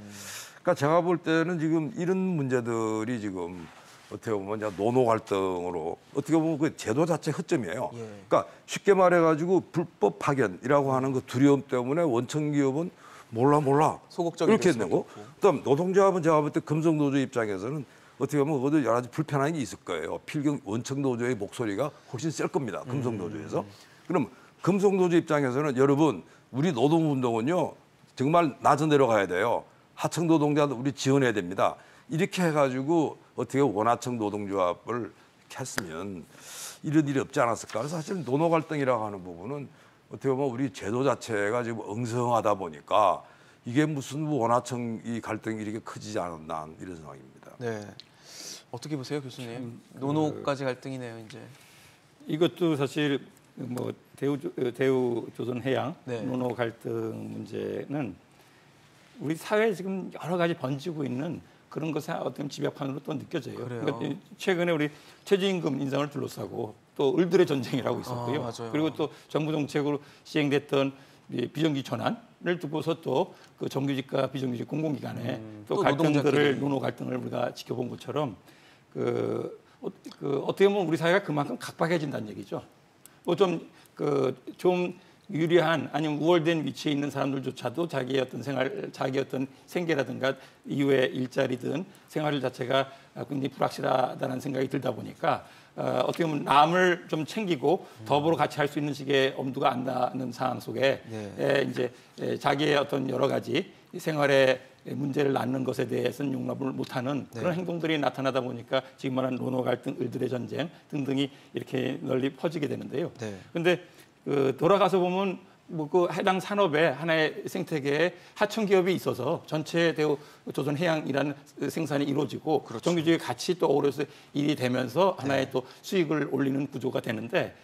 그러니까 제가 볼 때는 지금 이런 문제들이 지금 어떻게 보면 이제 노노 갈등으로 어떻게 보면 그 제도 자체 허점이에요. 예. 그러니까 쉽게 말해가지고 불법 파견이라고 하는 그 두려움 때문에 원청 기업은 몰라 소극적이 이렇게 될 되고 수밖에 없고. 그다음 노동조합은 제가 볼 때 금속노조 입장에서는 어떻게 보면 그것도 여러 가지 불편한 게 있을 거예요. 필경 원청 노조의 목소리가 훨씬 셀 겁니다. 금속노조에서. 그럼 금속노조 입장에서는 여러분 우리 노동운동은요 정말 낮은 데로 가야 돼요. 하청 노동자도 우리 지원해야 됩니다. 이렇게 해가지고 어떻게 원하청 노동조합을 이렇게 했으면 이런 일이 없지 않았을까. 그래서 사실 노노 갈등이라고 하는 부분은 어떻게 보면 우리 제도 자체가 지금 엉성하다 보니까 이게 무슨 원하청 이 갈등이 이렇게 커지지 않았나 이런 생각입니다. 네. 어떻게 보세요, 교수님? 노노까지 갈등이네요, 이제. 이것도 사실 뭐 대우조선해양 네. 노노 갈등 문제는 우리 사회에 지금 여러 가지 번지고 있는 그런 것의 어떤 집약판으로 또 느껴져요. 그래요. 그러니까 최근에 우리 최저임금 인상을 둘러싸고 또 을들의 전쟁이라고 있었고요. 맞아요. 그리고 또 정부 정책으로 시행됐던 비정규직 전환을 두고서 또 그 정규직과 비정규직 공공기관에 또 또 갈등들을 노동자끼리. 노노 갈등을 우리가 지켜본 것처럼 그 어떻게 보면 우리 사회가 그만큼 각박해진다는 얘기죠. 좀 유리한 아니면 우월된 위치에 있는 사람들조차도 자기의 어떤 생활, 자기의 어떤 생계라든가 이후의 일자리든 생활 자체가 굉장히 불확실하다는 생각이 들다 보니까 어떻게 보면 남을 좀 챙기고 더불어 같이 할 수 있는 식의 엄두가 안 나는 상황 속에 이제 자기의 어떤 여러 가지 생활의 문제를 낳는 것에 대해서는 용납을 못하는 그런 행동들이 나타나다 보니까 지금 말하는 노노 갈등, 을들의 전쟁 등등이 이렇게 널리 퍼지게 되는데요. 그런데 돌아가서 보면 뭐 그 해당 산업의 하나의 생태계에 하청 기업이 있어서 전체 대우조선해양이라는 생산이 이루어지고 정규직이 같이 또 어우러서 일이 되면서 하나의 또 수익을 올리는 구조가 되는데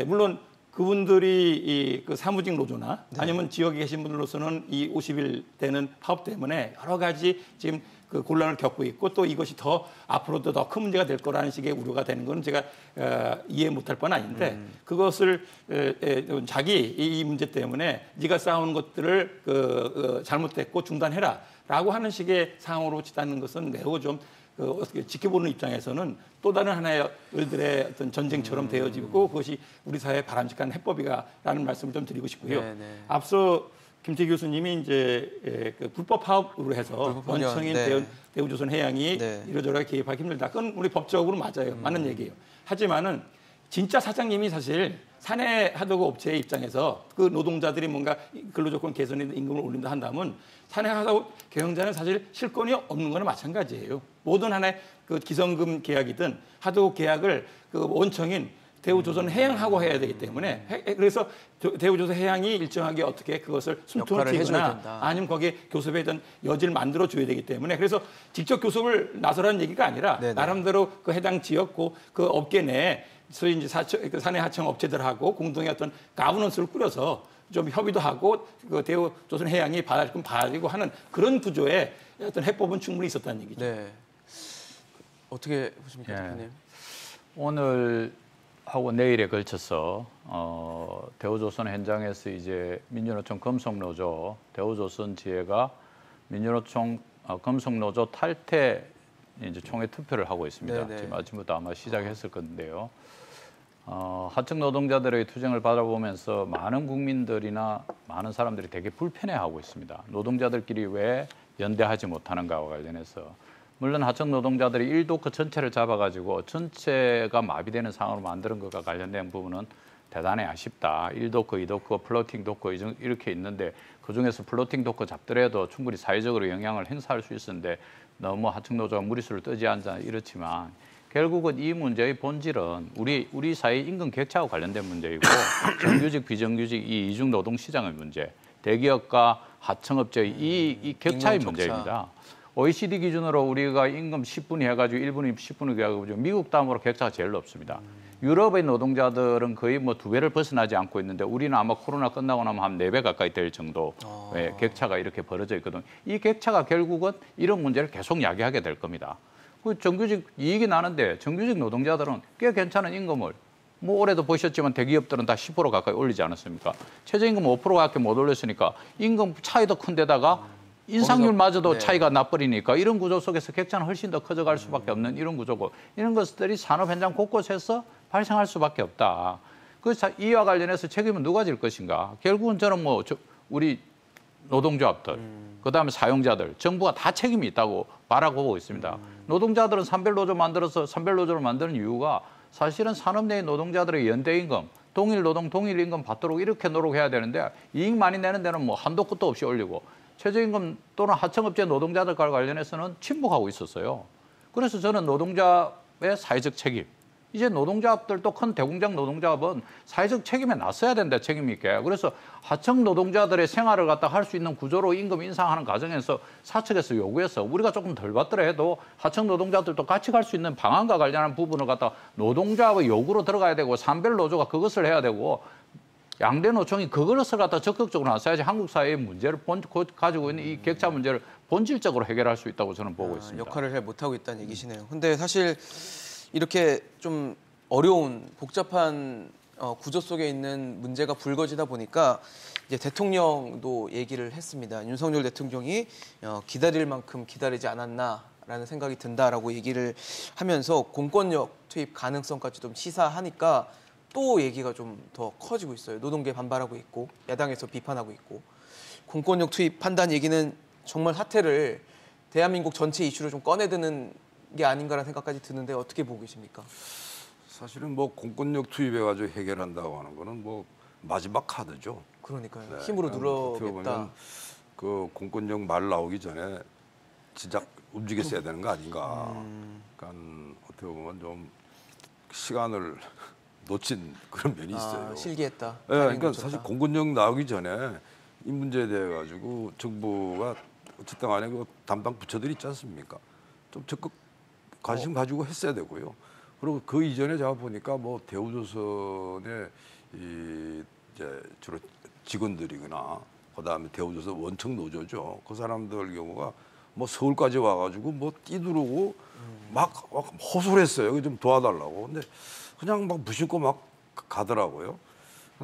물론 그분들이 그 사무직 노조나 아니면 지역에 계신 분들로서는 이 50일 되는 파업 때문에 여러 가지 지금 그 곤란을 겪고 있고 또 이것이 더 앞으로도 더 큰 문제가 될 거라는 식의 우려가 되는 건 제가 이해 못할 뻔 아닌데 그것을 자기 이 문제 때문에 네가 쌓아온 것들을 잘못됐고 중단해라라고 하는 식의 상황으로 치닫는 것은 매우 좀 어떻게 지켜보는 입장에서는 또 다른 하나의 을들의 어떤 전쟁처럼 되어지고 그것이 우리 사회에 바람직한 해법이라는 말씀을 좀 드리고 싶고요. 앞서 김태 교수님이 이제 그 불법 파업으로 해서 원청인 대우조선해양이 이러저러 개입하기 힘들다. 그건 우리 법적으로 맞아요. 맞는 얘기예요. 하지만은 진짜 사장님이 사실 사내 하도급 업체의 입장에서 그 노동자들이 뭔가 근로조건 개선이나 임금을 올린다 한다면 사내 하도급 경영자는 사실 실권이 없는 거나 마찬가지예요. 모든 하나의 그 기성금 계약이든 하도급 계약을 그 원청인 대우조선해양하고 해야 되기 때문에 그래서 대우조선해양이 일정하게 어떻게 그것을 숨통을 튀거나 아니면 거기에 교섭에 대한 여지를 만들어줘야 되기 때문에 그래서 직접 교섭을 나서라는 얘기가 아니라 나름대로 그 해당 지역 그 업계 내에 소위 이제 사내 하청 업체들하고 공동의 어떤 가버넌스를 꾸려서 좀 협의도 하고 그 대우조선해양이 받아들이고 하는 그런 구조의 어떤 해법은 충분히 있었다는 얘기죠. 네. 어떻게 보십니까, 대표님? 오늘 하고 내일에 걸쳐서 대우조선 현장에서 이제 민주노총 금속노조 대우조선 지회가 민주노총 금속노조 탈퇴 이제 총회 투표를 하고 있습니다. 지금 아침부터 아마 시작했을 건데요. 하청 노동자들의 투쟁을 바라보면서 많은 국민들이나 많은 사람들이 되게 불편해하고 있습니다. 노동자들끼리 왜 연대하지 못하는가와 관련해서. 물론 하청 노동자들이 1도크 전체를 잡아가지고 전체가 마비되는 상황으로 만드는 것과 관련된 부분은 대단히 아쉽다. 1도크, 2도크, 플로팅 도크 이렇게 있는데 그중에서 플로팅 도크 잡더라도 충분히 사회적으로 영향을 행사할 수 있었는데 너무 하청 노조가 무리수를 뜨지 않자 이렇지만 결국은 이 문제의 본질은 우리 사회 임금 격차와 관련된 문제이고 정규직, 비정규직 이 이중 노동 시장의 문제, 대기업과 하청업체의 이 격차의 문제입니다. OECD 기준으로 우리가 임금 10분위 해가지고 1분위, 10분위 해가지고 미국 다음으로 격차가 제일 높습니다. 유럽의 노동자들은 거의 뭐 2배를 벗어나지 않고 있는데 우리는 아마 코로나 끝나고 나면 한 4배 가까이 될 정도의 격차가 이렇게 벌어져 있거든요. 이 격차가 결국은 이런 문제를 계속 야기하게 될 겁니다. 그 정규직 이익이 나는데 정규직 노동자들은 꽤 괜찮은 임금을 뭐 올해도 보셨지만 대기업들은 다 10% 가까이 올리지 않았습니까? 최저임금 5%밖에 못 올렸으니까 임금 차이도 큰 데다가 인상률마저도 차이가 나버리니까 이런 구조 속에서 격차는 훨씬 더 커져갈 수밖에 없는 이런 구조고 이런 것들이 산업 현장 곳곳에서 발생할 수밖에 없다. 그래서 이와 관련해서 책임은 누가 질 것인가? 결국은 저는 뭐 우리 노동조합들, 그다음에 사용자들, 정부가 다 책임이 있다고 바라고 보고 있습니다. 노동자들은 산별노조 만들어서 산별노조를 만드는 이유가 사실은 산업 내의 노동자들의 연대임금, 동일 노동, 동일 임금 받도록 이렇게 노력해야 되는데 이익 많이 내는 데는 뭐 한도 끝도 없이 올리고 최저임금 또는 하청업체 노동자들과 관련해서는 침묵하고 있었어요. 그래서 저는 노동자의 사회적 책임, 이제 노동자업들도 큰 대공장 노동자업은 사회적 책임에 나서야 된다, 책임 있게. 그래서 하청 노동자들의 생활을 갖다 할 수 있는 구조로 임금 인상하는 과정에서 사측에서 요구해서 우리가 조금 덜 받더라 해도 하청 노동자들도 같이 갈 수 있는 방안과 관련한 부분을 갖다 노동자의 요구로 들어가야 되고 산별 노조가 그것을 해야 되고 양대 노총이 그것을 갖다 적극적으로 나서야지 한국 사회의 문제를 가지고 있는 이 격차 문제를 본질적으로 해결할 수 있다고 저는 보고 있습니다. 역할을 잘 못하고 있다는 얘기시네요. 근데 사실 이렇게 좀 어려운 복잡한 구조 속에 있는 문제가 불거지다 보니까 이제 대통령도 얘기를 했습니다. 윤석열 대통령이 기다릴 만큼 기다리지 않았나라는 생각이 든다라고 얘기를 하면서 공권력 투입 가능성까지 좀 시사하니까 또 얘기가 좀 더 커지고 있어요. 노동계 반발하고 있고 야당에서 비판하고 있고 공권력 투입한다는 얘기는 정말 사태를 대한민국 전체 이슈로 좀 꺼내드는 게 아닌가라는 생각까지 드는데 어떻게 보고 계십니까? 사실은 뭐 공권력 투입해가지고 해결한다고 하는 거는 뭐 마지막 카드죠. 그러니까요. 네, 힘으로 어떻게 눌러겠다. 보면 그 공권력 말 나오기 전에 진작 움직였어야 되는 거 아닌가. 그러니까 어떻게 보면 좀 시간을 놓친 그런 면이 있어요. 실기했다. 네, 그러니까 사실 공권력 나오기 전에 이 문제에 대해 가지고 정부가 어쨌든 간에 그 담당 부처들이 있지 않습니까? 좀 적극 관심 가지고 했어야 되고요. 그리고 그 이전에 제가 보니까 뭐 대우조선의 이제 주로 직원들이거나 그다음에 대우조선 원청 노조죠. 그 사람들 경우가 뭐 서울까지 와가지고 뭐 뛰두르고 막 호소했어요. 좀 도와달라고. 근데 그냥 막 무심코 막 가더라고요.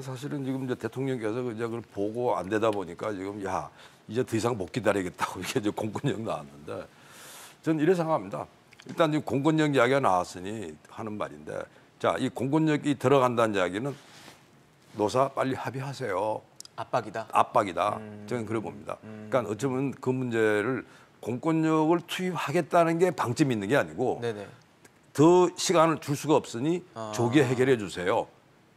사실은 지금 이제 대통령께서 이제 그걸 보고 안 되다 보니까 지금 야 이제 더 이상 못 기다리겠다고 이게 이제 공권력 나왔는데 저는 이래 생각합니다. 일단 지금 공권력 이야기가 나왔으니 하는 말인데 자, 이 공권력이 들어간다는 이야기는 노사 빨리 합의하세요. 압박이다. 압박이다. 저는 그래 봅니다. 그러니까 어쩌면 그 문제를 공권력을 투입하겠다는 게 방점이 있는 게 아니고 네네. 더 시간을 줄 수가 없으니 조기에 해결해 주세요.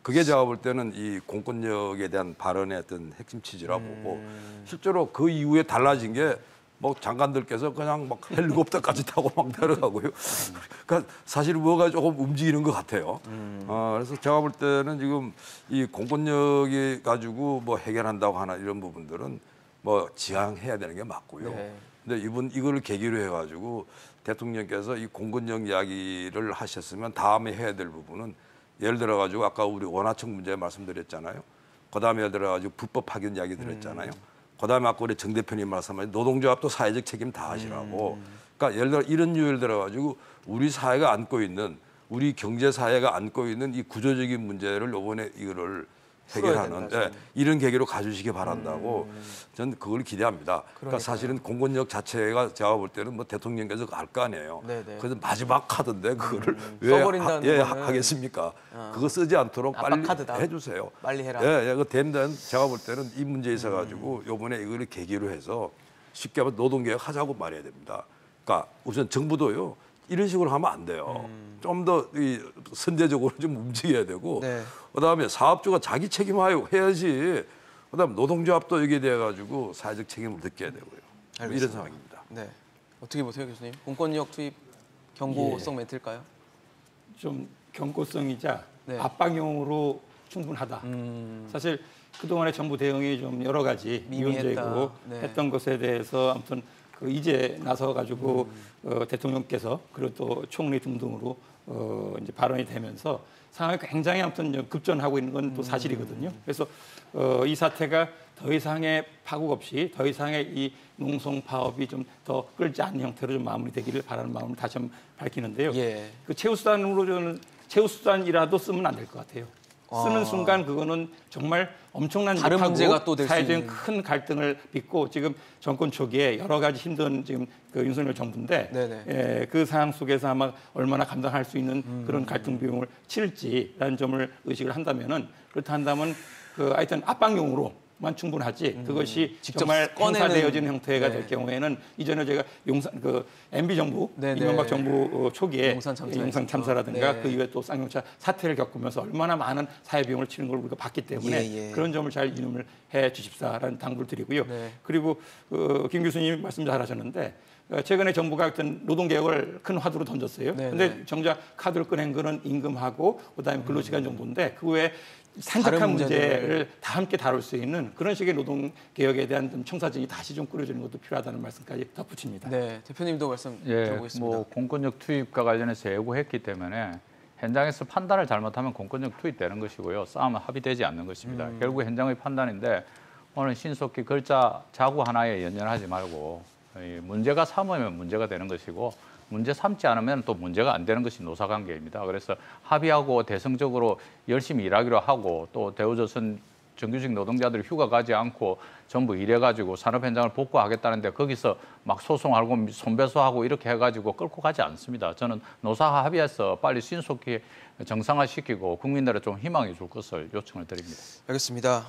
그게 제가 볼 때는 이 공권력에 대한 발언의 어떤 핵심 취지라고 보고 실제로 그 이후에 달라진 게 뭐 장관들께서 그냥 막 헬리콥터까지 타고 막 내려가고요. 그러니까 사실 뭐가 조금 움직이는 것 같아요. 그래서 제가 볼 때는 지금 이 공권력이 가지고 뭐 해결한다고 하나 이런 부분들은 뭐 지향해야 되는 게 맞고요. 네. 근데 이거를 계기로 해가지고 대통령께서 이 공권력 이야기를 하셨으면 다음에 해야 될 부분은 예를 들어가지고 아까 우리 원하청 문제 말씀드렸잖아요. 그다음에 예를 들어가지고 불법 파견 이야기 드렸잖아요. 그다음에 아까 우리 정 대표님 말씀하신 노동조합도 사회적 책임 다 하시라고. 그러니까 예를 들어 이런 유예를 들어가지고 우리 사회가 안고 있는 우리 경제 사회가 안고 있는 이 구조적인 문제를 이번에 이거를 해결하는 이런 계기로 가주시기 바란다고 저는 그걸 기대합니다. 그러니까 사실은 공권력 자체가 제가 볼 때는 뭐 대통령께서 할 거 아니에요. 네네. 그래서 마지막 카드인데 그거를 왜 써버린다는 거는 하겠습니까? 그거 쓰지 않도록 빨리 카드다. 해주세요. 빨리 해라. 예, 그 되면 제가 볼 때는 이 문제에 있어 가지고 이번에 이걸 계기로 해서 쉽게 하면 노동개혁 하자고 말해야 됩니다. 그러니까 우선 정부도요 이런 식으로 하면 안 돼요. 좀 더 선제적으로 좀 움직여야 되고 네. 그다음에 사업주가 자기 책임하여 해야지. 그다음 노동조합도 여기에 대해 가지고 사회적 책임을 느껴야 되고요. 이런 알겠습니다. 상황입니다. 네. 어떻게 보세요, 교수님? 공권력 투입 경고성 멘트일까요? 좀 경고성이자 네. 압박용으로 충분하다. 사실 그동안의 정부 대응이 좀 여러 가지 미미했다. 이론적이고 네. 했던 것에 대해서 아무튼 그 이제 나서 가지고 대통령께서 그리고 또 총리 등등으로 이제 발언이 되면서 상황이 굉장히 아무튼 급전하고 있는 건 또 사실이거든요. 그래서 이 사태가 더 이상의 파국 없이 더 이상의 이 농성 파업이 좀 더 끌지 않는 형태로 좀 마무리되기를 바라는 마음을 다시 한번 밝히는데요. 예. 그 최우수단으로 저는 최우수단이라도 쓰면 안 될 것 같아요. 쓰는 순간 그거는 정말 엄청난 다른 일하고 문제가 또될수 사회적인 있는. 큰 갈등을 빚고 지금 정권 초기에 여러 가지 힘든 지금 그 윤석열 정부인데 네네. 예, 그 상황 속에서 아마 얼마나 감당할 수 있는 그런 갈등 비용을 치를지라는 점을 의식을 한다면은 그렇다 한다면 그 하여튼 압박용으로만 충분하지 그것이 직접 정말 꺼내는. 행사되어지는 형태가 네. 될 경우에는 이전에 제가 용산 그 MB 정부 네네. 이명박 정부 초기에 용산 참사 용산 참사라든가 네. 그 이후에 또 쌍용차 사태를 겪으면서 얼마나 많은 사회 비용을 치는 걸 우리가 봤기 때문에 예, 예. 그런 점을 잘 이념을 해 주십사라는 당부를 드리고요. 네. 그리고 김 교수님이 말씀 잘하셨는데 최근에 정부가 어떤 노동개혁을 큰 화두로 던졌어요. 네, 그런데 정작 카드를 꺼낸 거는 임금하고 그다음에 근로시간 정도인데 그 외에 산적한 다른 문제를 다 함께 다룰 수 있는 그런 식의 노동개혁에 대한 좀 청사진이 다시 좀 꾸려지는 것도 필요하다는 말씀까지 덧붙입니다. 네, 대표님도 말씀 예, 들어보겠습니다. 뭐 공권력 투입과 관련해서 예고했기 때문에 현장에서 판단을 잘못하면 공권력 투입되는 것이고요. 싸움은 합의되지 않는 것입니다. 결국 현장의 판단인데 오늘 신속히 글자 자구 하나에 연연하지 말고 이 문제가 삼으면 문제가 되는 것이고 문제 삼지 않으면 또 문제가 안 되는 것이 노사관계입니다. 그래서 합의하고 대승적으로 열심히 일하기로 하고 또 대우조선 정규직 노동자들이 휴가 가지 않고 전부 일해가지고 산업 현장을 복구하겠다는데 거기서 막 소송하고 손배소하고 이렇게 해가지고 끌고 가지 않습니다. 저는 노사 합의해서 빨리 신속히 정상화시키고 국민들의 좀 희망이 줄 것을 요청을 드립니다. 알겠습니다.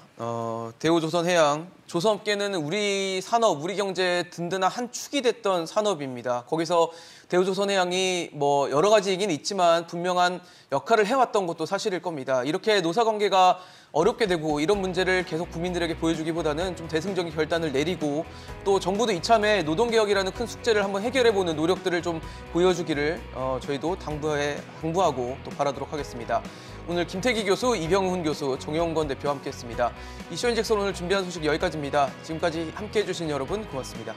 대우조선해양, 조선업계는 우리 산업, 우리 경제의 든든한 한 축이 됐던 산업입니다. 거기서 대우조선해양이 뭐 여러 가지이긴 있지만 분명한 역할을 해왔던 것도 사실일 겁니다. 이렇게 노사관계가 어렵게 되고 이런 문제를 계속 국민들에게 보여주기보다는 좀 대승적인 결단을 내리고 또 정부도 이참에 노동개혁이라는 큰 숙제를 한번 해결해보는 노력들을 좀 보여주기를 저희도 당부하고 또 바라도록 하겠습니다. 오늘 김태기 교수, 이병훈 교수, 정영건 대표와 함께했습니다. 이슈 인젝션 오늘 준비한 소식 여기까지입니다. 지금까지 함께해 주신 여러분 고맙습니다.